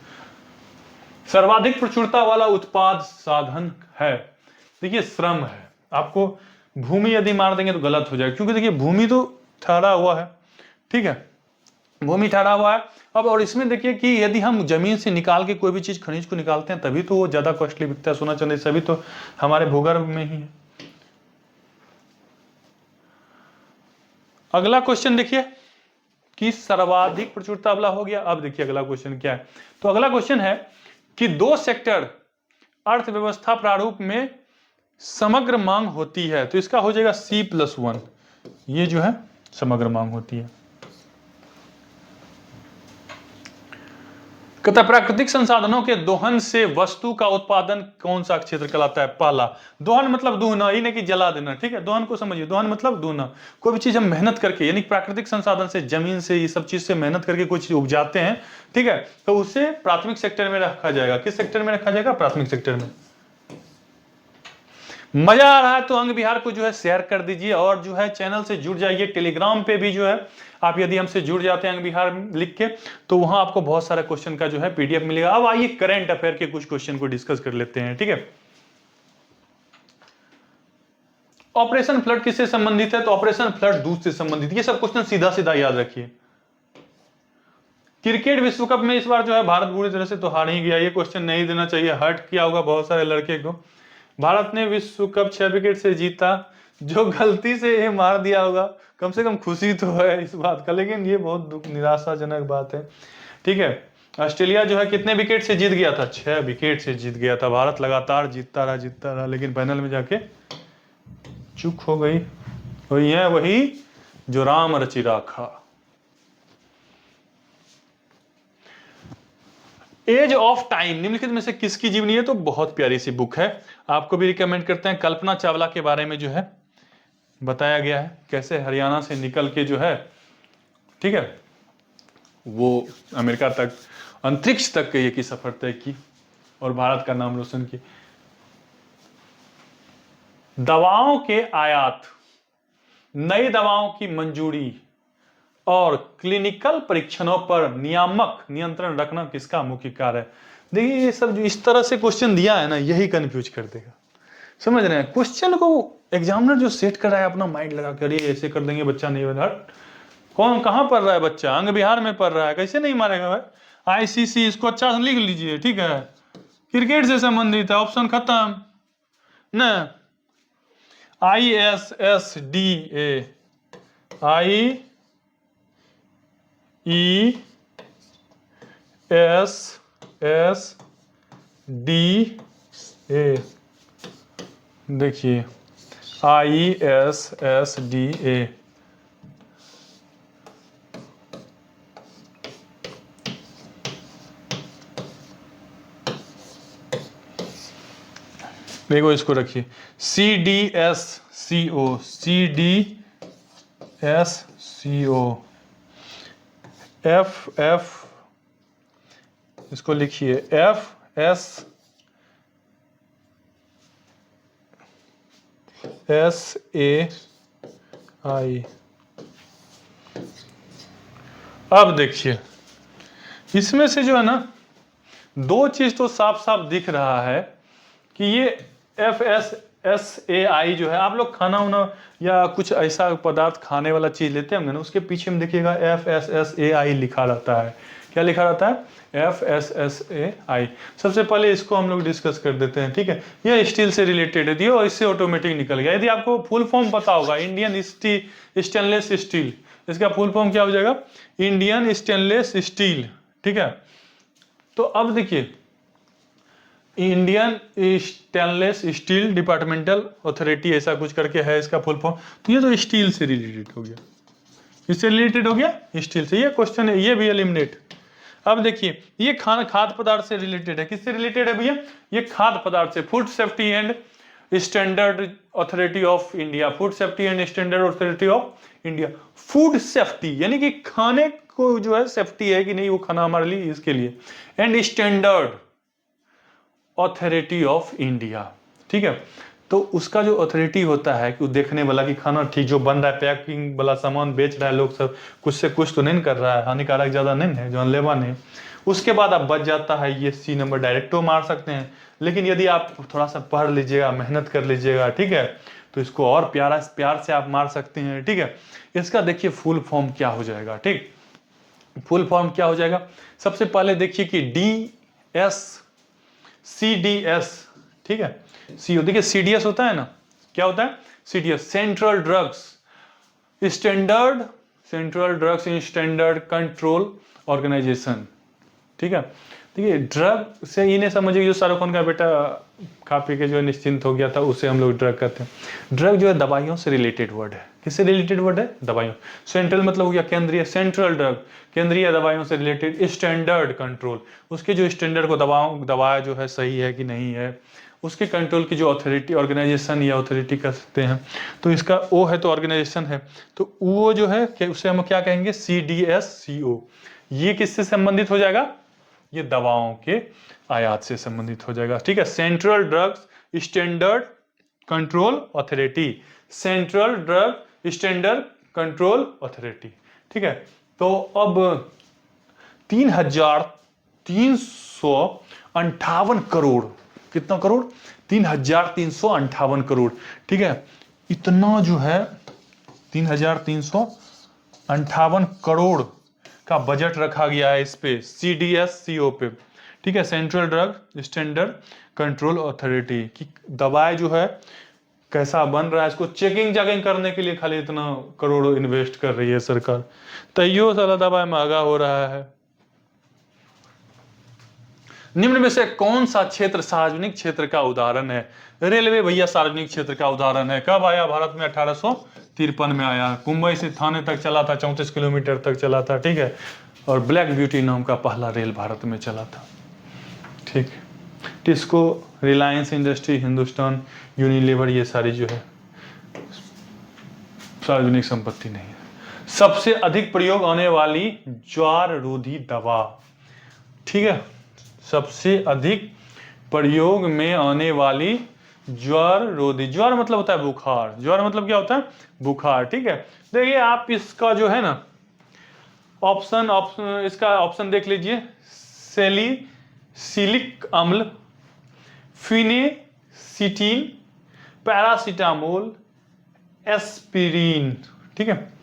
Speaker 1: सर्वाधिक प्रचुरता वाला उत्पाद साधन है, देखिए श्रम है। आपको भूमि यदि मार देंगे तो गलत हो जाएगा, क्योंकि देखिए भूमि तो ठहरा हुआ है, ठीक है, भूमि ठहरा हुआ है। अब और इसमें देखिए कि यदि हम जमीन से निकाल के कोई भी चीज, खनिज को निकालते हैं, तभी तो वो ज्यादा कॉस्टली बिकता है। सोना चांदी सभी तो हमारे भूगर्भ में ही है। अगला क्वेश्चन देखिए कि सर्वाधिक प्रचुरता वाला हो गया। अब देखिए अगला क्वेश्चन क्या है। तो अगला क्वेश्चन है कि दो सेक्टर अर्थव्यवस्था प्रारूप में समग्र मांग होती है। तो इसका हो जाएगा C+1, ये जो है समग्र मांग होती है। कहता है प्राकृतिक संसाधनों के दोहन से वस्तु का उत्पादन कौन सा क्षेत्र कहलाता है? पहला। दोहन मतलब दूहना, ये नहीं कि जला देना, ठीक है, दोहन को समझिए। दोहन मतलब दूहना, कोई भी चीज हम मेहनत करके, यानी प्राकृतिक संसाधन से, जमीन से, ये सब चीज से मेहनत करके कोई चीज उपजाते हैं, ठीक है, तो उसे प्राथमिक सेक्टर में रखा जाएगा। किस सेक्टर में रखा जाएगा? प्राथमिक सेक्टर में। मजा आ रहा है तो अंग विहार को जो है शेयर कर दीजिए, और जो है चैनल से जुड़ जाइए। टेलीग्राम पे भी जो है आप यदि हमसे जुड़ जाते हैं अंग विहार लिख के, तो वहां आपको बहुत सारे क्वेश्चन का जो है पीडीएफ मिलेगा। अब आइए करंट अफेयर के कुछ क्वेश्चन को डिस्कस कर लेते हैं, ठीक है। ऑपरेशन फ्लड किससे संबंधित है? तो ऑपरेशन फ्लड दूध से संबंधित। ये सब क्वेश्चन सीधा सीधा याद रखिए। क्रिकेट विश्व कप में इस बार जो है भारत बुरी तरह से तो हार ही गया। ये क्वेश्चन नहीं देना चाहिए, हर्ट किया होगा बहुत सारे लड़के को। भारत ने विश्व कप 6 विकेट से जीता, जो गलती से ये मार दिया होगा, कम से कम खुशी तो है इस बात का, लेकिन ये बहुत निराशाजनक बात है, ठीक है। ऑस्ट्रेलिया जो है कितने विकेट से जीत गया था? 6 विकेट से जीत गया था। भारत लगातार जीतता रहा, लेकिन फाइनल में जाके चूक हो गई। वही है वही जो राम रचि राखा। एज ऑफ टाइम निम्नलिखित में से किसकी जीवनी है? तो बहुत प्यारी सी बुक है, आपको भी रिकमेंड करते हैं। कल्पना चावला के बारे में जो है बताया गया है, कैसे हरियाणा से निकल के जो है, ठीक है, वो अमेरिका तक, अंतरिक्ष तक के की सफर तय की और भारत का नाम रोशन की। दवाओं के आयात, नई दवाओं की मंजूरी और क्लिनिकल परीक्षणों पर नियामक नियंत्रण रखना किसका मुख्य कार्य है? देखिए ये सब जो इस तरह से क्वेश्चन दिया है ना, यही कंफ्यूज कर देगा। समझ रहे हैं? क्वेश्चन को एग्जामिनर जो सेट कर रहा है अपना माइंड लगा कर, ये ऐसे कर देंगे बच्चा नहीं बना। कौन कहां पढ़ रहा है बच्चा? अंग विहार में पढ़ रहा है, कैसे नहीं मारेगा भाई? आईसीसी, इसको अच्छा से लिख लीजिए, ठीक है। क्रिकेट से संबंधित है, ऑप्शन खत्म न। ISSDA, IESSDA, देखिए IESSDA, देखो इसको रखिए CDSCO, FF, इसको लिखिए FSSAI। अब देखिए इसमें से जो है ना, दो चीज तो साफ साफ दिख रहा है कि ये FS FSSAI जो है, आप लोग खाना वाना या कुछ ऐसा पदार्थ खाने वाला चीज लेते होंगे ना, उसके पीछे में देखिएगा FSSAI लिखा रहता है। क्या लिखा रहता है? FSSAI। सबसे पहले इसको हम लोग डिस्कस कर देते हैं, ठीक है। ये स्टील से रिलेटेड है, दियो इससे ऑटोमेटिक निकल गया। यदि आपको फुल फॉर्म पता होगा, इंडियन स्टेनलेस स्टील, इसका फुल फॉर्म क्या हो जाएगा? इंडियन स्टेनलेस स्टील, ठीक है। तो अब देखिए, Indian stainless steel departmental authority, ऐसा कुछ करके है इसका फुल फॉर्म। तो ये तो स्टील से रिलेटेड हो गया, इससे रिलेटेड हो गया स्टील से, ये क्वेश्चन है, ये भी एलिमिनेट। अब देखिए, ये खाद्य पदार्थ से रिलेटेड है। किससे रिलेटेड है भैया? ये खाद्य पदार्थ से। Food safety and standard authority of India, food safety and standard authority of India. Food safety यानी कि खाने को जो है सेफ्टी है कि नहीं, वो खाना हमारे लिए, इसके लिए। And standard authority of India, ठीक है। तो उसका जो अथॉरिटी होता है कि वो देखने वाला कि खाना ठीक जो बन रहा है, पैकिंग वाला सामान बेच रहा है लोग सब, कुछ से कुछ तो नहीं कर रहा है, हानिकारक ज्यादा नहीं है, जानलेवा नहीं। उसके बाद आप बच जाता है ये C नंबर, डायरेक्ट तो मार सकते हैं। लेकिन यदि आप थोड़ा सा पढ़ लीजिएगा, मेहनत कर लीजिएगा, ठीक है, तो इसको और प्यार से आप मार सकते हैं, ठीक है। इसका देखिए फुल फॉर्म क्या हो जाएगा, ठीक। फुल फॉर्म क्या हो जाएगा? सबसे पहले देखिए कि CDS, ठीक है। देखिए CDS होता है ना, क्या होता है? CDS Central Drugs Standard Control Organisation, ठीक है। देखिए ड्रग से ये नहीं समझिए जो शाहरुख खान का बेटा खा पी के जो निश्चिंत हो गया था, उसे हम लोग ड्रग कहते हैं। ड्रग जो है दवाइयों से रिलेटेड वर्ड है। किससे रिलेटेड वर्ड है? दवाइयों। सेंट्रल मतलब हो गया केंद्रीय, सेंट्रल ड्रग, केंद्रीय दवाइयों से रिलेटेड। स्टैंडर्ड कंट्रोल, उसके जो स्टैंडर्ड को दवा जो है सही है कि नहीं है, उसके कंट्रोल की जो अथॉरिटी, ऑर्गेनाइजेशन या अथॉरिटी कर सकते हैं। तो इसका ओ है तो ऑर्गेनाइजेशन है, तो वो जो है उसे हम क्या कहेंगे? CDSCO। ये किससे संबंधित हो जाएगा? ये दवाओं के आयात से संबंधित हो जाएगा, ठीक है। Central Drugs Standard control authority, central drug standard control authority, ठीक है। तो अब 3,358 करोड़, कितना करोड़? 3,358 करोड़, ठीक है। इतना जो है 3,358 करोड़ का बजट रखा गया है इस पे, CDSCO पे, ठीक है, central drug standard control authority की। दवाएं जो है कैसा बन रहा है, इसको चेकिंग करने के लिए खाली इतना करोड़ इन्वेस्ट कर रही है सरकार। तैयो सारा दवा महंगा हो रहा है। निम्न में से कौन सा क्षेत्र सार्वजनिक क्षेत्र का उदाहरण है? रेलवे भैया सार्वजनिक क्षेत्र का उदाहरण है। कब आया भारत में? 1853 में आया। मुंबई से थाने तक चला था, 34 किलोमीटर तक चला था, ठीक है। और ब्लैक ब्यूटी नाम का पहला रेल भारत में चला था, ठीक। टिस्को, रिलायंस इंडस्ट्री, हिंदुस्तान यूनिलीवर, ये सारी जो है सार्वजनिक संपत्ति नहीं है। सबसे अधिक प्रयोग आने वाली ज्वार रोधी दवा, ठीक है, सबसे अधिक प्रयोग में आने वाली ज्वार रोधी। ज्वार मतलब होता है बुखार, ज्वार मतलब क्या होता है? बुखार, ठीक है। देखिए आप इसका जो है ना ऑप्शन इसका ऑप्शन देख लीजिए। सैलिसिलिक अम्ल, फिनेसिटिन, पैरासीटामोल, एस्पिरिन, ठीक है।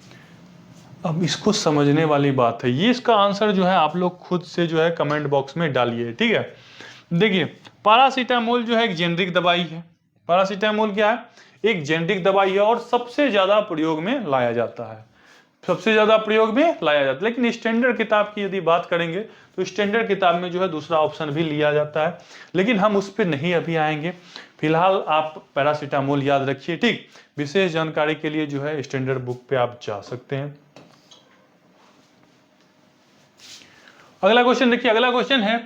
Speaker 1: अब इसको समझने वाली बात है, ये इसका आंसर जो है आप लोग खुद से जो है कमेंट बॉक्स में डालिए, ठीक है। देखिए पैरासीटामोल जो है एक जेनरिक दवाई है। पैरासीटामोल क्या है? एक जेनरिक दवाई है और सबसे ज्यादा प्रयोग में लाया जाता है, सबसे ज्यादा प्रयोग में लाया जाता है। लेकिन स्टैंडर्ड किताब की यदि बात करेंगे तो स्टैंडर्ड किताब में जो है दूसरा ऑप्शन भी लिया जाता है, लेकिन हम उस पर नहीं अभी आएंगे। फिलहाल आप पैरासीटामोल याद रखिए, ठीक। विशेष जानकारी के लिए जो है स्टैंडर्ड बुक पे आप जा सकते हैं। अगला क्वेश्चन देखिए, अगला क्वेश्चन है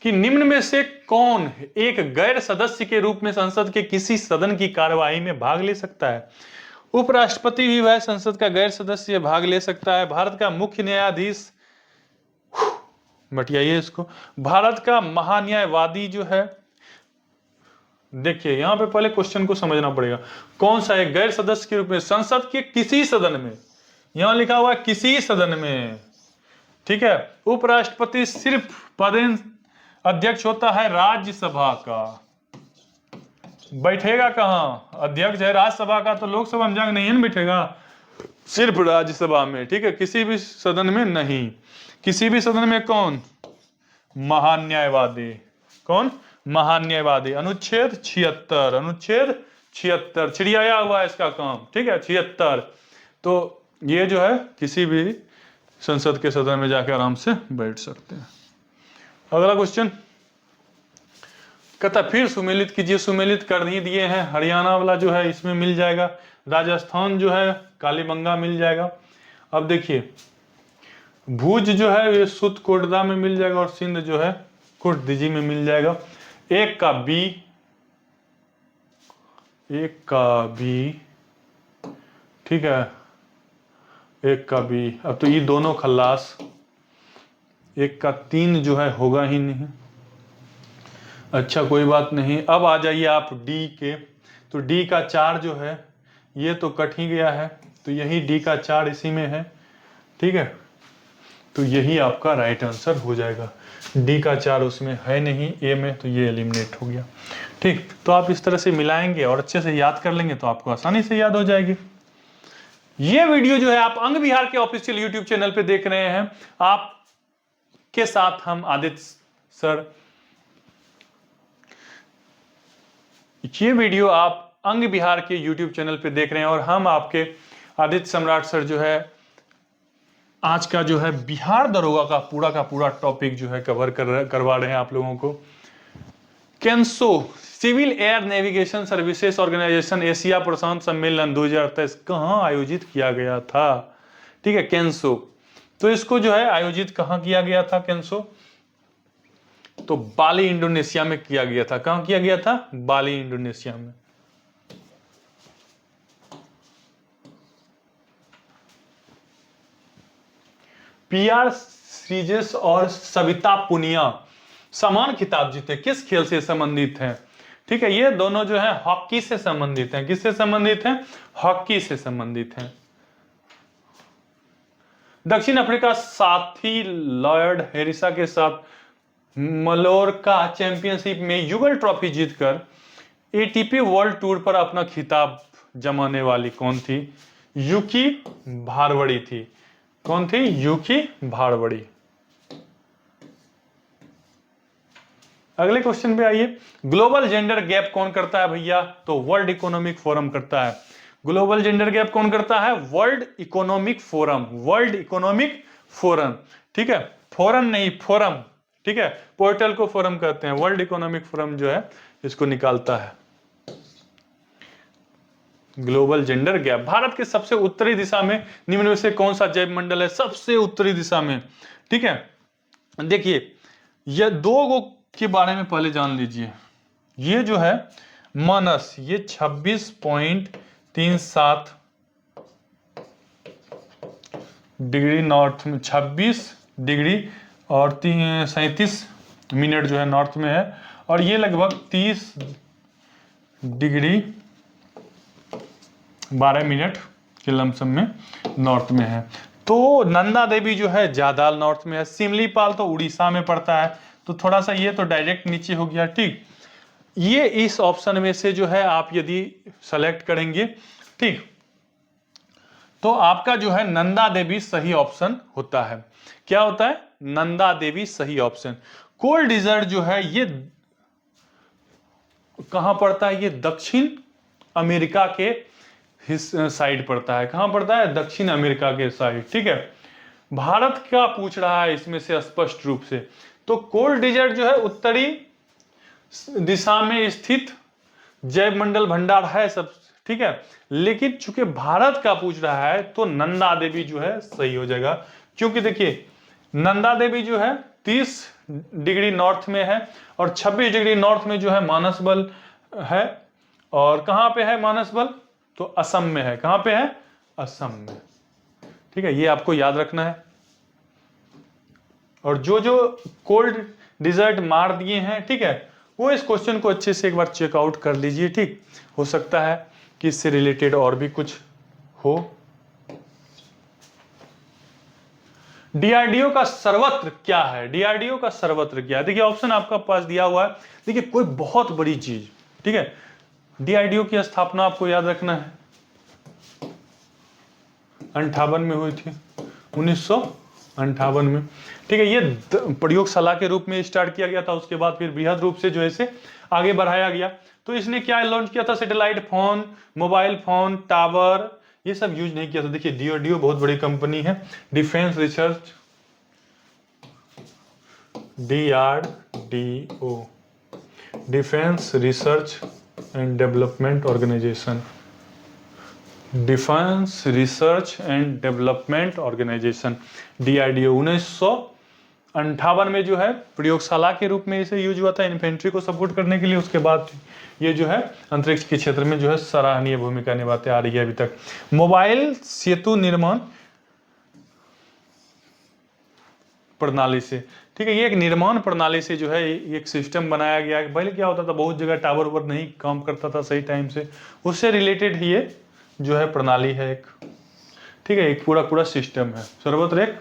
Speaker 1: कि निम्न में से कौन एक गैर सदस्य के रूप में संसद के किसी सदन की कार्यवाही में भाग ले सकता है? उपराष्ट्रपति भी वह संसद का गैर सदस्य भाग ले सकता है। भारत का मुख्य न्यायाधीश, बटियाइए इसको, भारत का महान्यायवादी जो है। देखिए यहां पे पहले क्वेश्चन को समझना पड़ेगा, कौन सा एक गैर सदस्य के रूप में संसद के किसी सदन में, यहां लिखा हुआ है किसी सदन में, ठीक है। उपराष्ट्रपति सिर्फ पदेन अध्यक्ष होता है राज्यसभा का, बैठेगा कहाँ? अध्यक्ष है राज्यसभा का, तो लोकसभा में जाकर नहीं है ना बैठेगा, सिर्फ राज्यसभा में, ठीक है, किसी भी सदन में नहीं। किसी भी सदन में कौन? महान्यायवादी। कौन? महान्यायवादी। अनुच्छेद 76, अनुच्छेद 76 छिड़ियाया हुआ है इसका काम, ठीक है, 76। तो ये जो है किसी भी संसद के सदन में जाकर आराम से बैठ सकते हैं। अगला क्वेश्चन कहता फिर सुमेलित कीजिए। सुमेलित कर ही दिए हैं, हरियाणा वाला जो है इसमें मिल जाएगा, राजस्थान जो है कालीबंगा मिल जाएगा। अब देखिए भुज जो है ये सुत कोटदा में मिल जाएगा और सिंध जो है कुर्दिजी में मिल जाएगा। एक का बी, एक का बी, ठीक है, एक का बी। अब तो ये दोनों खल्लास, एक का 3 जो है होगा ही नहीं। अच्छा कोई बात नहीं। अब आ जाइए आप डी के, तो डी का 4 जो है ये तो कट ही गया है, तो यही डी का 4 इसी में है, ठीक है, तो यही आपका राइट आंसर हो जाएगा। डी का 4 उसमें है नहीं ए में, तो ये एलिमिनेट हो गया। ठीक, तो आप इस तरह से मिलाएंगे और अच्छे से याद कर लेंगे तो आपको आसानी से याद हो जाएगी। ये वीडियो जो है आप अंग विहार के ऑफिशियल यूट्यूब चैनल पे देख रहे हैं, आपके साथ हम आदित्य सर। ये वीडियो आप अंग विहार के यूट्यूब चैनल पे देख रहे हैं और हम आपके आदित्य सम्राट सर जो है आज का जो है बिहार दरोगा का पूरा टॉपिक जो है कवर करवा रहे हैं आप लोगों को। CANSO civil air navigation services organisation Asia प्रशांत सम्मेलन 2023 कहां आयोजित किया गया था? ठीक है, कैंसो, तो इसको जो है आयोजित कहां किया गया था? कैंसो तो बाली इंडोनेशिया में किया गया था। कहां किया गया था? बाली इंडोनेशिया में। पीआर श्रीजेश और सविता पुनिया समान खिताब जीते, किस खेल से संबंधित हैं? ठीक है, ये दोनों जो है हॉकी से संबंधित हैं। किससे संबंधित हैं? हॉकी से संबंधित हैं। दक्षिण अफ्रीका साथी लॉयड हेरिसा के साथ मलोरका चैंपियनशिप में युगल ट्रॉफी जीतकर एटीपी वर्ल्ड टूर पर अपना खिताब जमाने वाली कौन थी? यूकी भारवड़ी थी। कौन थी? यूकी भारवड़ी। अगले क्वेश्चन पे आइए। ग्लोबल जेंडर गैप कौन करता है भैया? तो वर्ल्ड इकोनॉमिक फोरम करता है। ग्लोबल जेंडर गैप कौन करता है? World economic forum. World economic forum, ठीक है, फोरम नहीं फोरम, ठीक है, पोर्टल को फोरम कहते हैं। वर्ल्ड इकोनॉमिक फोरम जो है इसको निकालता है। Global gender gap. भारत के सबसे उत्तरी दिशा में निम्न में से कौन सा जैव मंडल है? सबसे उत्तरी दिशा में, ठीक है, देखिए ये दो के बारे में पहले जान लीजिए। ये जो है मानस, ये 26.37 डिग्री नॉर्थ में, 26 डिग्री और 37 मिनट जो है नॉर्थ में है, और ये लगभग 30 डिग्री 12 मिनट के लमसम में नॉर्थ में है। तो नंदा देवी जो है जादाल नॉर्थ में है। सिमलीपाल तो उड़ीसा में पड़ता है, तो थोड़ा सा ये तो डायरेक्ट नीचे हो गया। ठीक, ये इस ऑप्शन में से जो है आप यदि सेलेक्ट करेंगे, ठीक, तो आपका जो है नंदा देवी सही ऑप्शन होता है। क्या होता है? नंदा देवी सही ऑप्शन। कोल्ड डिजर्ट जो है ये कहां पड़ता है? ये दक्षिण अमेरिका के साइड पड़ता है। कहां पड़ता है? दक्षिण अमेरिका के साइड, ठीक है। भारत का पूछ रहा है इसमें से स्पष्ट रूप से, तो कोल्ड डिजर्ट जो है उत्तरी दिशा में स्थित जैव मंडल भंडार है सब, ठीक है, लेकिन चूंकि भारत का पूछ रहा है तो नंदा देवी जो है सही हो जाएगा। क्योंकि देखिए नंदा देवी जो है 30 डिग्री नॉर्थ में है और 26 डिग्री नॉर्थ में जो है मानसबल है। और कहां पे है मानसबल? तो असम में है। कहां पे है? असम में, ठीक है, ये आपको याद रखना है। और जो जो कोल्ड डिजर्ट मार दिए हैं, ठीक है, वो इस क्वेश्चन को अच्छे से एक बार चेकआउट कर लीजिए। ठीक, हो सकता है कि इससे रिलेटेड और भी कुछ हो। डीआरडीओ का सर्वत्र क्या है? डीआरडीओ का सर्वत्र क्या है? देखिए ऑप्शन आपका पास दिया हुआ है। देखिए कोई बहुत बड़ी चीज, ठीक है, डीआरडीओ की स्थापना आपको याद रखना है 58 में हुई थी, 1958 में। ठीक है, ये प्रयोगशाला के रूप में स्टार्ट किया गया था, उसके बाद फिर बृहद रूप से जो है इसे आगे बढ़ाया गया। तो इसने क्या लॉन्च किया था? Satellite phone, mobile phone, tower, ये सब यूज नहीं किया था। देखिए डीआरडीओ बहुत बड़ी कंपनी है, defence research, DRDO, Defence Research and Development Organisation, Defence Research and Development Organisation, DRDO. 1958 में जो है प्रयोगशाला के रूप में इसे यूज हुआ था इन्फेंट्री को सपोर्ट करने के लिए। उसके बाद ये जो है अंतरिक्ष के क्षेत्र में जो है सराहनीय भूमिका निभाते आ रही है अभी तक। मोबाइल सेतु निर्माण प्रणाली से, ठीक है, ये एक निर्माण प्रणाली से जो है एक सिस्टम बनाया गया है। पहले क्या होता था, बहुत जगह टावर पर नहीं काम करता था सही टाइम से, उससे रिलेटेड ये जो है प्रणाली है एक। ठीक है, एक पूरा सिस्टम है, सर्वत्र एक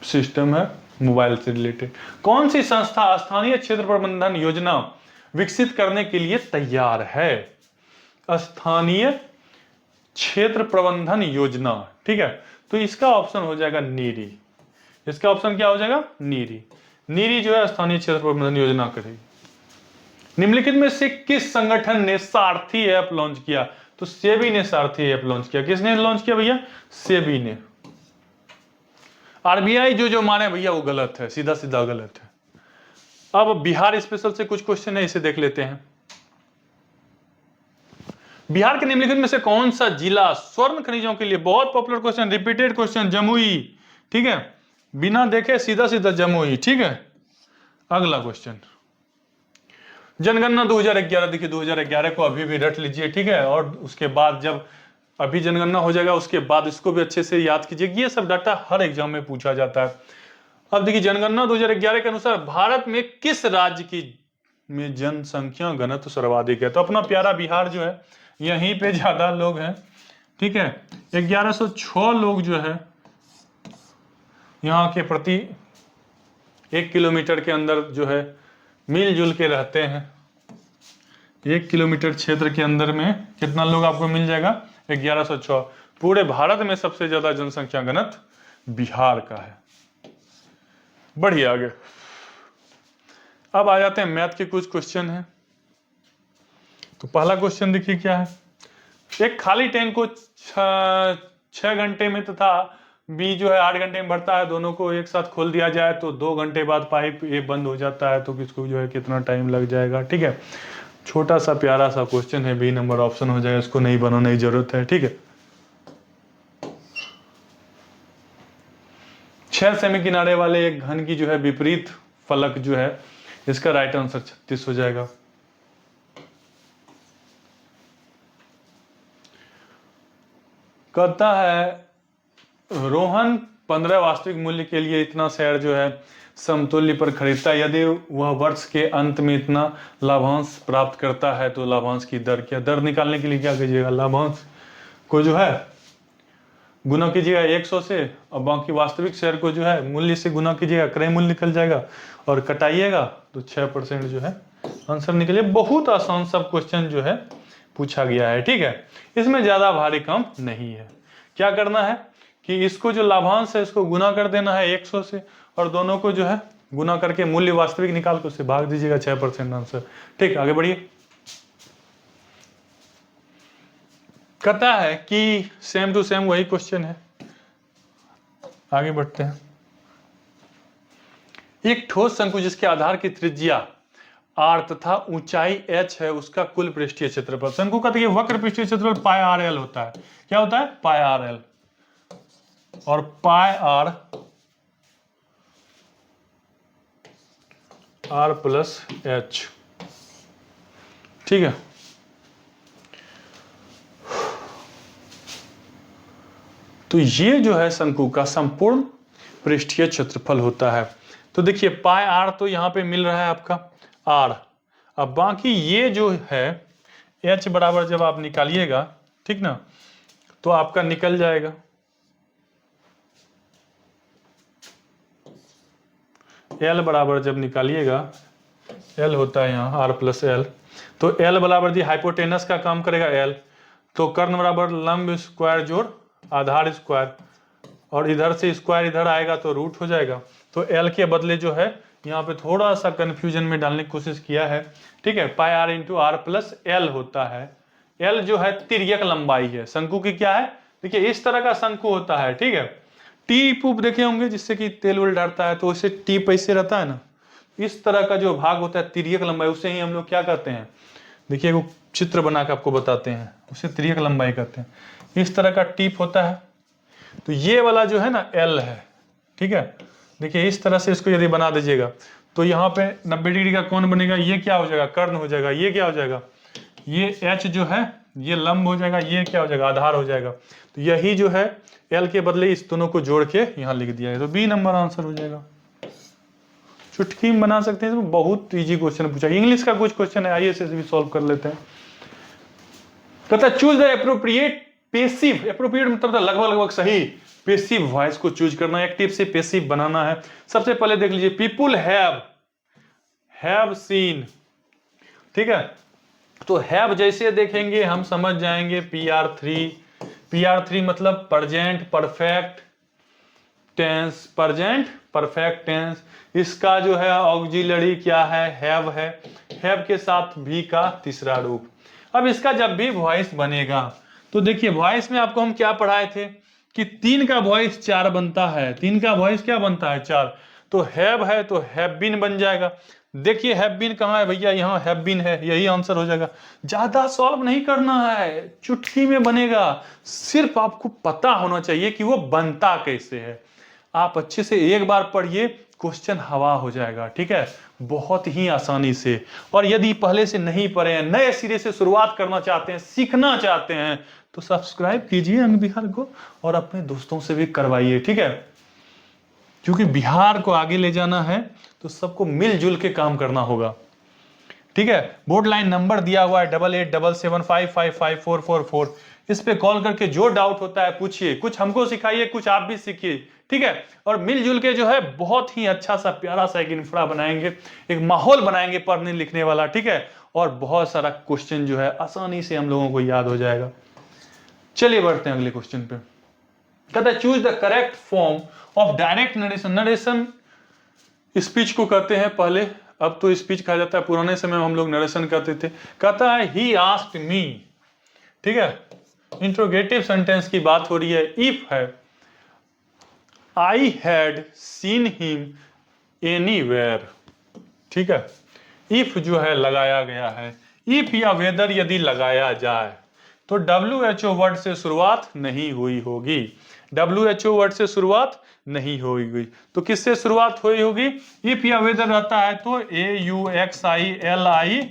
Speaker 1: सिस्टम है मोबाइल से रिलेटेड। कौन सी संस्था स्थानीय क्षेत्र प्रबंधन योजना विकसित करने के लिए तैयार है? स्थानीय क्षेत्र प्रबंधन योजना, ठीक है, तो इसका ऑप्शन हो जाएगा नीरी। इसका ऑप्शन क्या हो जाएगा? नीरी। नीरी जो है स्थानीय क्षेत्र प्रबंधन योजना करेगी। निम्नलिखित में से किस संगठन ने सारथी ऐप लॉन्च किया? तो सेबी ने सारथी ऐप लॉन्च किया। किसने लॉन्च किया भैया? सेबी ने। आरबीआई जो माने भैया वो गलत है, सीधा सीधा गलत है। अब बिहार स्पेशल से कुछ क्वेश्चन है, इसे देख लेते हैं। बिहार के निम्नलिखित में से कौन सा जिला स्वर्ण खनिजों के लिए, बहुत popular question, repeated question, Jamui. ठीक है, बिना देखे सीधा सीधा जमुई। ठीक है, अगला क्वेश्चन, जनगणना 2011। देखिए 2011 को अभी भी रट लीजिए, ठीक है, और उसके बाद जब अभी जनगणना हो जाएगा उसके बाद इसको भी अच्छे से याद कीजिए। ये सब डाटा हर एग्जाम में पूछा जाता है। अब देखिए जनगणना 2011 के अनुसार भारत में किस राज्य की में जनसंख्या घनत्व सर्वाधिक है? तो अपना प्यारा बिहार जो है, यहीं पे ज्यादा लोग हैं। ठीक है, 1106 लोग जो है यहाँ के प्रति 1 किलोमीटर के अंदर जो है मिलजुल के रहते हैं। 1 किलोमीटर क्षेत्र के अंदर में कितना लोग आपको मिल जाएगा? 1106। पूरे भारत में सबसे ज्यादा जनसंख्या घनत्व बिहार का है। बढ़िया, आगे अब आ जाते हैं मैथ के कुछ क्वेश्चन हैं। तो पहला क्वेश्चन देखिए क्या है। एक खाली टैंक को 6 घंटे में तथा बी जो है 8 घंटे में भरता है, दोनों को एक साथ खोल दिया जाए तो 2 घंटे बाद पाइप ए बंद हो जाता है, तो किसको जो है कितना टाइम लग जाएगा? ठीक है, छोटा सा प्यारा सा क्वेश्चन है, बी नंबर ऑप्शन हो जाएगा, इसको नहीं बनाने की जरूरत है। ठीक है, 6 सेमी किनारे वाले एक घन की जो है विपरीत फलक जो है, इसका राइट आंसर 36 हो जाएगा। कहता है रोहन 15 वास्तविक मूल्य के लिए इतना शेयर जो है समतुल्य पर खरीदता है, यदि वह वर्ष के अंत में इतना लाभांश प्राप्त करता है तो लाभांश की दर क्या? दर निकालने के लिए क्या कीजिएगा? लाभांश को जो है गुना कीजिएगा 100 से, और बाकी वास्तविक शेयर को जो है मूल्य से गुना कीजिएगा, क्रय मूल्य निकल जाएगा, और कटाइएगा तो 6% जो है आंसर निकले। बहुत आसान सब क्वेश्चन जो है पूछा गया है। ठीक है, इसमें ज्यादा भारी काम नहीं है। क्या करना है कि इसको जो लाभांश है इसको गुना कर देना है 100 से, और दोनों को जो है गुना करके मूल्य वास्तविक निकाल कर उससे भाग दीजिएगा, 6% आंसर। ठीक, आगे बढ़िए। कहता है कि सेम टू सेम वही क्वेश्चन है, आगे बढ़ते हैं। एक ठोस शंकु जिसके आधार की त्रिज्या r तथा ऊंचाई h है, उसका कुल पृष्ठीय क्षेत्रफल। शंकु का देखिए वक्र पृष्ठीय क्षेत्रफल पाई आर एल होता है। क्या होता है? पाई आर एल, और पाई आर प्लस एच। ठीक है, तो ये जो है शंकु का संपूर्ण पृष्ठीय क्षेत्रफल होता है। तो देखिए पाई आर तो यहां पे मिल रहा है आपका आर, अब बाकी ये जो है एच बराबर जब आप निकालिएगा, ठीक ना, तो आपका निकल जाएगा एल बराबर जब निकालिएगा, एल होता है यहाँ आर प्लस एल, तो एल बराबर जी हाइपोटेनस का काम करेगा एल, तो कर्ण बराबर लंब स्क्वायर जोड़ आधार स्क्वायर, और इधर से स्क्वायर इधर आएगा तो रूट हो जाएगा। तो एल के बदले जो है यहाँ पे थोड़ा सा कंफ्यूजन में डालने की कोशिश किया है, ठीक है, pi R into R plus L होता है। एल जो है तिर्यक लंबाई है, शंकु की क्या है, देखिए इस तरह का शंकु होता है, ठीक है। टीप उप देखे होंगे जिससे कि तेल वेल डालता है, तो उसे टीप ऐसे रहता है ना, इस तरह का जो भाग होता है तिर्यक लंबाई, उसे ही हम लोग क्या कहते हैं, देखिए वो चित्र बना के आपको बताते हैं, उसे तिर्यक लंबाई कहते हैं। इस तरह का टीप होता है, तो ये वाला जो है ना एल है, ठीक है। देखिए इस तरह से इसको यदि बना दीजिएगा तो यहाँ पे 90 डिग्री का कोण बनेगा, ये क्या हो जाएगा, कर्ण हो जाएगा, ये क्या हो जाएगा, ये एच जो है ये लंब हो जाएगा, ये क्या हो जाएगा, आधार हो जाएगा। तो यही जो है एल के बदले इस दोनों को जोड़ के यहाँ लिख दिया है, तो बी नंबर आंसर हो जाएगा। चुटकी में बना सकते हैं, तो बहुत इजी क्वेश्चन पूछा, इंग्लिश का कुछ क्वेश्चन है, आइए इसे भी सॉल्व कर लेते हैं। कहता है choose the appropriate passive, appropriate मतलब लगभग लगभग सही पेसिव वॉइस को चूज करना है, एक्टिव से पेसिव बनाना है। सबसे पहले देख लीजिए, पीपुल हैव सीन, ठीक है। तो हैव जैसे देखेंगे हम समझ जाएंगे PR3 मतलब present perfect tense, present perfect tense. इसका जो है ऑक्सिलरी क्या है, हैव के साथ भी का तीसरा रूप। अब इसका जब भी वॉइस बनेगा तो देखिए वॉइस में आपको हम क्या पढ़ाए थे कि 3 का वॉइस 4 बनता है, 3 का वॉइस क्या बनता है 4, तो हैव है तो हैव बीन बन जाएगा। देखिए हैव बीन कहाँ है भैया, यहाँ हैव बीन है, यही आंसर हो जाएगा। ज्यादा सॉल्व नहीं करना है, चुटकी में बनेगा, सिर्फ आपको पता होना चाहिए कि वो बनता कैसे है। आप अच्छे से एक बार पढ़िए, क्वेश्चन हवा हो जाएगा, ठीक है, बहुत ही आसानी से। और यदि पहले से नहीं पढ़े हैं, नए सिरे से शुरुआत करना चाहते हैं, सीखना चाहते हैं, तो सब्सक्राइब कीजिए अंग बिहार को और अपने दोस्तों से भी करवाइए, ठीक है। क्योंकि बिहार को आगे ले जाना है तो सबको मिलजुल के काम करना होगा, ठीक है। बोर्ड लाइन नंबर दिया हुआ है 8877555444। इस पे कॉल करके जो डाउट होता है पूछिए, कुछ हमको सिखाइए, कुछ आप भी सीखिए, ठीक है। और मिलजुल के जो है बहुत ही अच्छा सा प्यारा सा एक इंफ्रा बनाएंगे, एक माहौल बनाएंगे पढ़ने लिखने वाला, ठीक है। और बहुत सारा क्वेश्चन जो है आसानी से हम लोगों को याद हो जाएगा। चलिए बढ़ते हैं अगले क्वेश्चन पे। कहता है choose the correct form of direct narration. Narration speech को कहते हैं पहले, अब तो स्पीच कहा जाता है, पुराने समय में हम लोग नरेशन कहते थे। कहता है ही आस्क्ड मी, ठीक है, इंट्रोगेटिव सेंटेंस की बात हो रही है। इफ है I had seen him anywhere, ठीक है। इफ जो है लगाया गया है, इफ या वेदर यदि लगाया जाए तो WHO वर्ड से शुरुआत नहीं हुई होगी, WHO वर्ड से शुरुआत नहीं होगी, तो किससे शुरुआत हुई होगी, इफ या वेदर रहता है तो AUXILIARY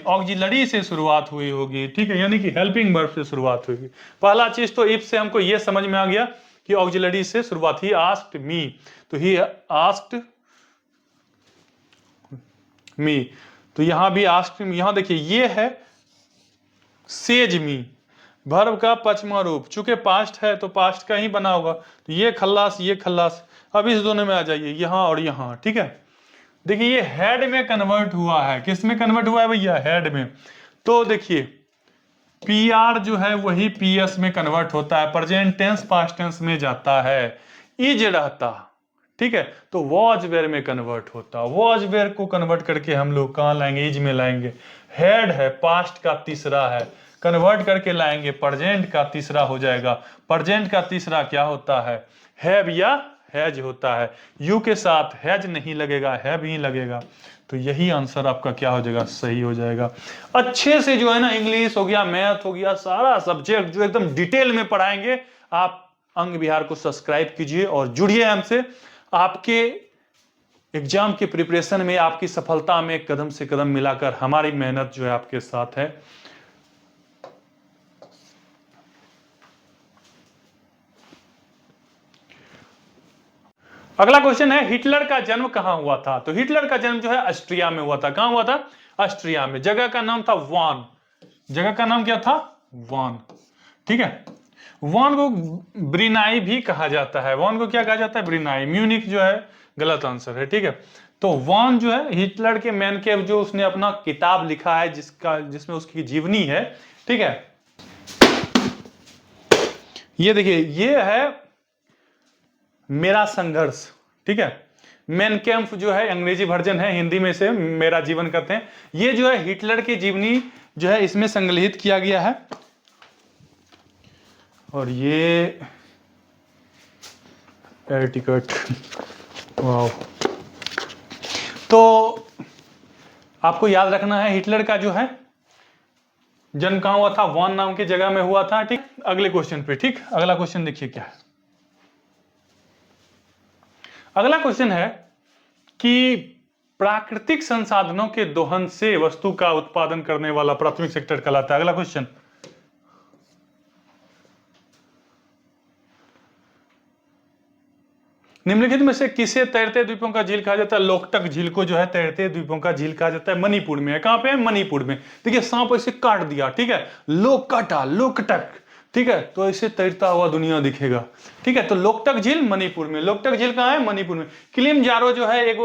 Speaker 1: ऑक्सिलरी से शुरुआत हुई होगी, ठीक है, यानी कि हेल्पिंग वर्ब से शुरुआत होगी। पहला चीज तो इफ से हमको यह समझ में आ गया कि ऑक्सिलरी से शुरुआत। ही आस्क्ड मी, तो ही आस्क्ड मी, तो यहां भी आस्क्ड मी। यहां देखिए ये है सेज मी, वर्ब का पचमा रूप, चूंकि पास्ट है तो पास्ट का ही बना होगा, तो ये खल्लास ये खल्लास। अब इस दोनों में आ जाइए, यहां और यहां, ठीक है। देखिए ये हेड में कन्वर्ट हुआ है, किस में कन्वर्ट हुआ है भैया, हेड में। तो देखिए PR जो है वही PS में कन्वर्ट होता है, प्रेजेंट टेंस पास्ट टेंस में जाता है, इज रहता, ठीक है, तो वॉज वेयर में कन्वर्ट होता। वॉज वेयर को कन्वर्ट करके हम लोग कहां लाएंगे, इज में लाएंगे। हेड है पास्ट का तीसरा है, कन्वर्ट करके लाएंगे प्रेजेंट का तीसरा हो जाएगा। प्रेजेंट का तीसरा क्या होता है, हैव या हैज होता है। यू के साथ हैज नहीं लगेगा, हैव ही लगेगा। तो यही आंसर आपका क्या हो जाएगा, सही हो जाएगा। अच्छे से जो है ना इंग्लिश हो गया, मैथ हो गया, सारा सब्जेक्ट जो एकदम डिटेल में पढ़ाएंगे। आप अंग बिहार को सब्सक्राइब कीजिए और जुड़िए हमसे। आपके एग्जाम की प्रिपरेशन में, आपकी सफलता में कदम से कदम मिलाकर हमारी मेहनत जो है आपके साथ है। अगला क्वेश्चन है हिटलर का जन्म कहां हुआ था। तो हिटलर का जन्म जो है ऑस्ट्रिया में हुआ था। कहां हुआ था, ऑस्ट्रिया में। जगह का नाम था वान, जगह का नाम क्या था, वान, ठीक है। वान को ब्रिनाई भी कहा जाता है, वान को क्या कहा जाता है, ब्रिनाई। म्यूनिक जो है गलत आंसर है, ठीक है। तो वॉन जो है हिटलर के मैन केव, जो उसने अपना किताब लिखा है जिसमें उसकी जीवनी है, ठीक है। ये देखिए, ये है मेरा संघर्ष, ठीक है। मेन कैम्प जो है अंग्रेजी वर्जन है, हिंदी में से मेरा जीवन करते हैं। ये जो है हिटलर की जीवनी जो है इसमें संकलित किया गया है। और ये एयर टिकट, वाह। तो आपको याद रखना है हिटलर का जो है जन्म कहां हुआ था, वॉन नाम की जगह में हुआ था, ठीक। अगले क्वेश्चन पे, ठीक, अगला क्वेश्चन देखिए क्या है। अगला क्वेश्चन है कि प्राकृतिक संसाधनों के दोहन से वस्तु का उत्पादन करने वाला प्राथमिक सेक्टर कहलाता है। अगला क्वेश्चन, निम्नलिखित में से किसे तैरते द्वीपों का झील कहा जाता है? लोकटक झील को जो है तैरते द्वीपों का झील कहा जाता है। मणिपुर में है। कहां पे है? मणिपुर में। देखिए सांप ऐसे काट दिया, ठीक है, लोकटा, लोकटक, ठीक है, तो ऐसे तैरता हुआ दुनिया दिखेगा, ठीक है। तो लोकटक झील मणिपुर में। लोकटक झील कहां है? मणिपुर में। किलिमंजारो जो है एक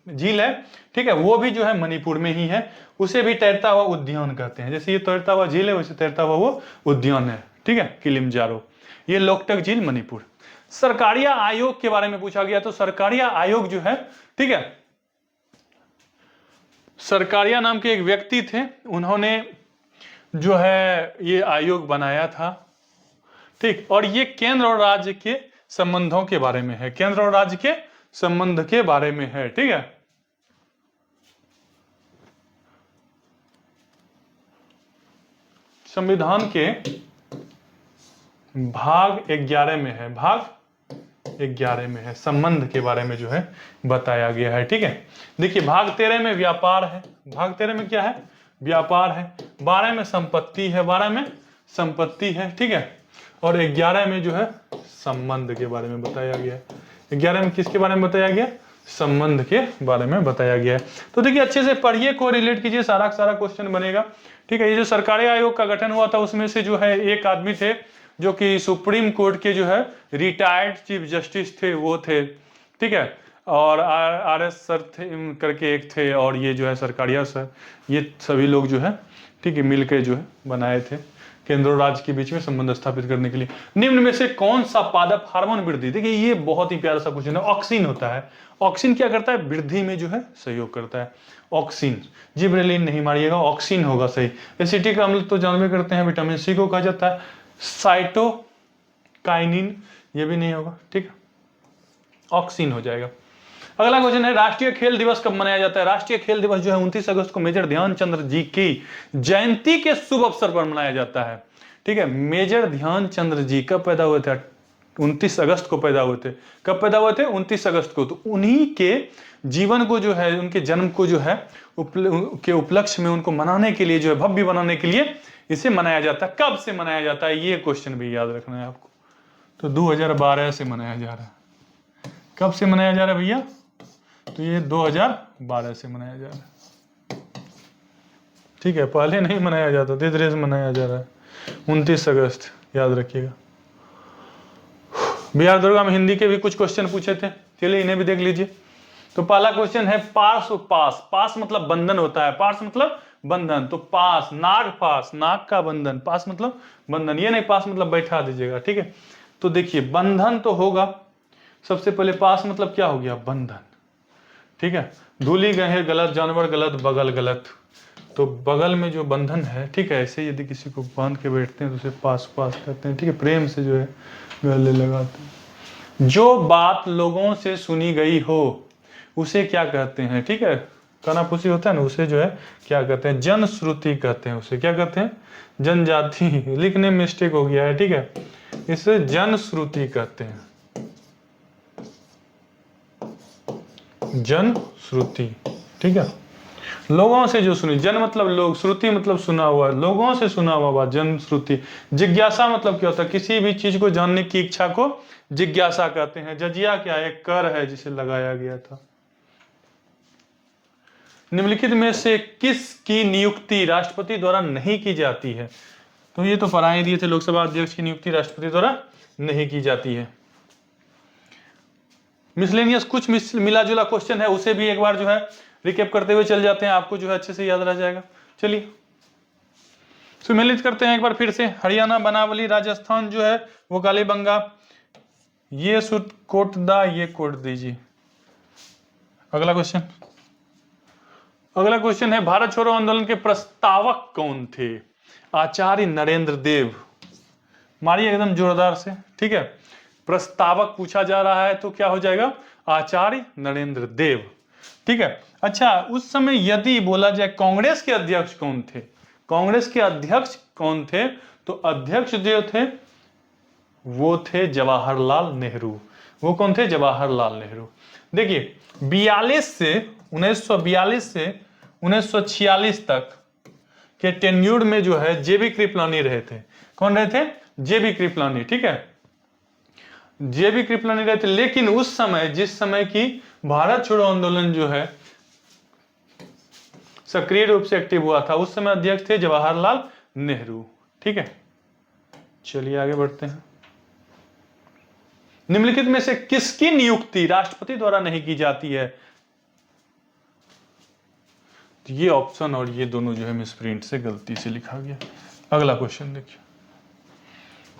Speaker 1: झील है, ठीक है, वो भी जो है मणिपुर में ही है। उसे भी तैरता हुआ उद्यान कहते हैं। जैसे ये तैरता हुआ झील है, वैसे तैरता हुआ वो उद्यान है, ठीक है, किलिमंजारो। ये लोकटक झील मणिपुर। सरकारिया आयोग के बारे में पूछा गया, तो सरकारिया आयोग जो है, ठीक है, सरकारिया नाम के एक व्यक्ति थे, उन्होंने जो है ये आयोग बनाया था, ठीक। और ये केंद्र और राज्य के संबंधों के बारे में है, केंद्र और राज्य के संबंध के बारे में है, ठीक है। संविधान के भाग 11 में है, भाग 11 में है, संबंध के बारे में जो है बताया गया है, ठीक है। देखिए भाग 13 में व्यापार है, भाग 13 में क्या है? व्यापार है। 12 में संपत्ति है, 12 में संपत्ति है, ठीक है। और 11 में जो है संबंध के बारे में बताया गया है। 11 में किसके बारे में बताया गया? संबंध के बारे में बताया गया है। तो देखिए अच्छे से पढ़िए, को रिलेट कीजिए, सारा सारा क्वेश्चन बनेगा, ठीक है। ये जो सरकारी आयोग का गठन हुआ था उसमें से जो है एक आदमी थे जो कि सुप्रीम कोर्ट के जो है रिटायर्ड चीफ जस्टिस थे, वो थे, ठीक है। और आर एस सर थे करके एक थे, और ये जो है सरकारिया सर, ये सभी लोग जो है, ठीक है, मिलकर जो है बनाए थे केंद्र और राज्य के बीच में संबंध स्थापित करने के लिए। निम्न में से कौन सा पादप हार्मोन वृद्धि, देखिए ये बहुत ही प्यारा सा क्वेश्चन है। ऑक्सीन होता है। ऑक्सीन क्या करता है? वृद्धि में जो है सहयोग करता है। ऑक्सीन, जिब्रेलिन नहीं मारिएगा, ऑक्सीन होगा सही। एसिटिक अम्ल तो जानवे करते हैं, विटामिन सी को कहा जाता है। साइटोकाइनिन, ये भी नहीं होगा, ठीक है, ऑक्सीन हो जाएगा। अगला क्वेश्चन है राष्ट्रीय खेल दिवस कब मनाया जाता है? राष्ट्रीय खेल दिवस जो है 29 अगस्त को मेजर ध्यानचंद्र जी की जयंती के शुभ अवसर पर मनाया जाता है, ठीक है। मेजर ध्यानचंद्र जी कब पैदा हुए थे? 29 अगस्त को पैदा हुए थे। कब पैदा हुए थे? 29 अगस्त को। तो उन्हीं के जीवन को जो है, उनके जन्म को जो है के उपलक्ष्य में उनको मनाने के लिए जो है, भव्य बनाने के लिए इसे मनाया जाता है। कब से मनाया जाता है ये क्वेश्चन भी याद रखना है आपको। तो 2012 से मनाया जा रहा है। कब से मनाया जा रहा है भैया? तो ये 2012 से मनाया जा रहा है, ठीक है, पहले नहीं मनाया जाता, धीरे धीरे से मनाया जा रहा है। 29 अगस्त याद रखिएगा। बिहार दुर्गा में हिंदी के भी कुछ क्वेश्चन पूछे थे, चलिए इन्हें भी देख लीजिए। तो पहला क्वेश्चन है पास और पास। पास मतलब बंधन होता है, पास मतलब बंधन। तो पास, नाग पास, नाग का बंधन, पास मतलब बंधन, ये नहीं पास मतलब बैठा दीजिएगा, ठीक है। तो देखिए बंधन तो होगा सबसे पहले, पास मतलब क्या हो गया? बंधन, ठीक है। धूली गए गलत, जानवर गलत, बगल गलत, तो बगल में जो बंधन है, ठीक है, ऐसे यदि किसी को बांध के बैठते हैं तो उसे पास पास कहते हैं, ठीक है, प्रेम से जो है गले लगाते हैं। जो बात लोगों से सुनी गई हो उसे क्या कहते हैं? ठीक है, कानाफूसी होता है ना, उसे जो है क्या कहते हैं? जनश्रुति कहते हैं। उसे क्या कहते हैं? जनजाति, लिखने में मिस्टेक हो गया है, ठीक है, इसे जनश्रुति कहते हैं, जनश्रुति, ठीक है। लोगों से जो सुनी, जन मतलब लोग, श्रुति मतलब सुना हुआ, लोगों से सुना हुआ बात, जनश्रुति। जिज्ञासा मतलब क्या होता है? किसी भी चीज को जानने की इच्छा को जिज्ञासा कहते हैं। जजिया क्या है? कर है जिसे लगाया गया था। निम्नलिखित में से किसकी नियुक्ति राष्ट्रपति द्वारा नहीं की जाती है? तो ये तो पढ़ाई दिए थे, लोकसभा अध्यक्ष की नियुक्ति राष्ट्रपति द्वारा नहीं की जाती है। मिसलेनियस कुछ मिला जुला क्वेश्चन है, उसे भी एक बार जो है रिकेप करते हुए चल जाते हैं, आपको जो है अच्छे से याद रह जाएगा। चलिए सुमेलित करते हैं एक बार फिर से। हरियाणा, बनावली, राजस्थान जो है वो कालीबंगा, ये सुट कोट दा, ये कोट दीजिए। अगला क्वेश्चन है भारत छोड़ो आंदोलन के प्रस्तावक कौन थे? आचार्य नरेंद्र देव। मारिए एकदम जोरदार से, ठीक है। प्रस्तावक पूछा जा रहा है तो क्या हो जाएगा? आचार्य नरेंद्र देव, ठीक है। अच्छा, उस समय यदि बोला जाए कांग्रेस के अध्यक्ष कौन थे, कांग्रेस के अध्यक्ष कौन थे, तो अध्यक्ष जो थे वो थे जवाहरलाल नेहरू। वो कौन थे? जवाहरलाल नेहरू। देखिए 1942 से 1946 तक के टेन्यूर में जो है जेबी कृपलानी रहे थे। कौन रहे थे? जेबी कृपलानी, ठीक है। जेबी कृपलानी रहे थे, लेकिन उस समय जिस समय की भारत छोड़ो आंदोलन जो है सक्रिय रूप से एक्टिव हुआ था, उस समय अध्यक्ष थे जवाहरलाल नेहरू, ठीक है। चलिए आगे बढ़ते हैं। निम्नलिखित में से किसकी नियुक्ति राष्ट्रपति द्वारा नहीं की जाती है? तो ये ऑप्शन और ये दोनों जो है मिसप्रिंट से गलती से लिखा गया। अगला क्वेश्चन देखिए,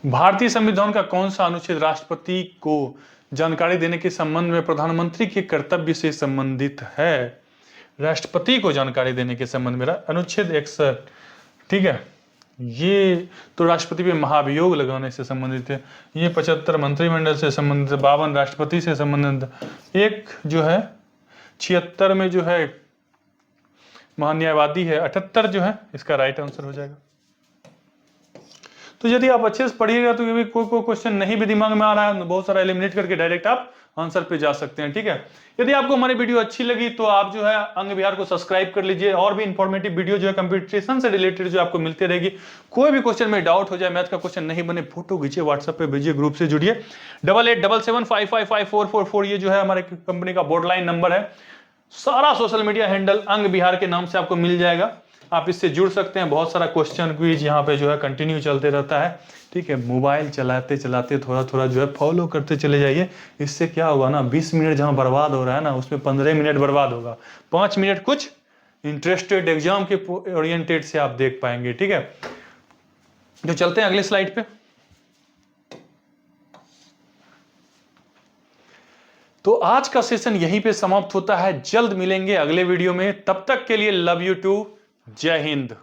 Speaker 1: भारतीय संविधान का कौन सा अनुच्छेद राष्ट्रपति को जानकारी देने के संबंध में प्रधानमंत्री के कर्तव्य से संबंधित है? राष्ट्रपति को जानकारी देने के संबंध में अनुच्छेद 61, ठीक है। ये तो राष्ट्रपति पे महाभियोग लगाने से संबंधित है। ये 75 मंत्रिमंडल से संबंधित है, 52 राष्ट्रपति से संबंधित, एक जो है 76 में जो है महान्यायवादी है, 78 जो है इसका राइट आंसर हो जाएगा। तो यदि आप अच्छे से पढ़िएगा तो ये कोई क्वेश्चन नहीं भी दिमाग में आ रहा है, बहुत सारा एलिमिनेट करके डायरेक्ट आप आंसर पे जा सकते हैं, ठीक है। यदि आपको हमारी वीडियो अच्छी लगी तो आप जो है अंग विहार को सब्सक्राइब कर लीजिए, और भी इंफॉर्मेटिव वीडियो जो है कंपटीशन से रिलेटेड जो आपको मिलती रहेगी। कोई भी क्वेश्चन में डाउट हो जाए, मैथ का क्वेश्चन नहीं बने, फोटो खींचिए, व्हाट्सएप पे भेजिए, ग्रुप से जुड़िए। 8877555444 ये जो है हमारे कंपनी का बोर्डलाइन नंबर है। सारा सोशल मीडिया हैंडल अंग विहार के नाम से आपको मिल जाएगा, आप इससे जुड़ सकते हैं। बहुत सारा क्वेश्चन क्विज यहाँ पे जो है कंटिन्यू चलते रहता है, ठीक है। मोबाइल चलाते चलाते थोड़ा थोड़ा जो है फॉलो करते चले जाइए। इससे क्या होगा ना, 20 मिनट जहाँ बर्बाद हो रहा है ना, उसमें 15 मिनट बर्बाद होगा। 5 मिनट कुछ इंटरेस्टेड एग्जाम के ओरिएंटेड से आप देख पाएंगे, ठीक है। जो चलते हैं अगले स्लाइड पे। तो आज का सेशन यहीं पे समाप्त होता है। जल्द मिलेंगे अगले वीडियो में, तब तक के लिए लव यू टू, जय हिंद।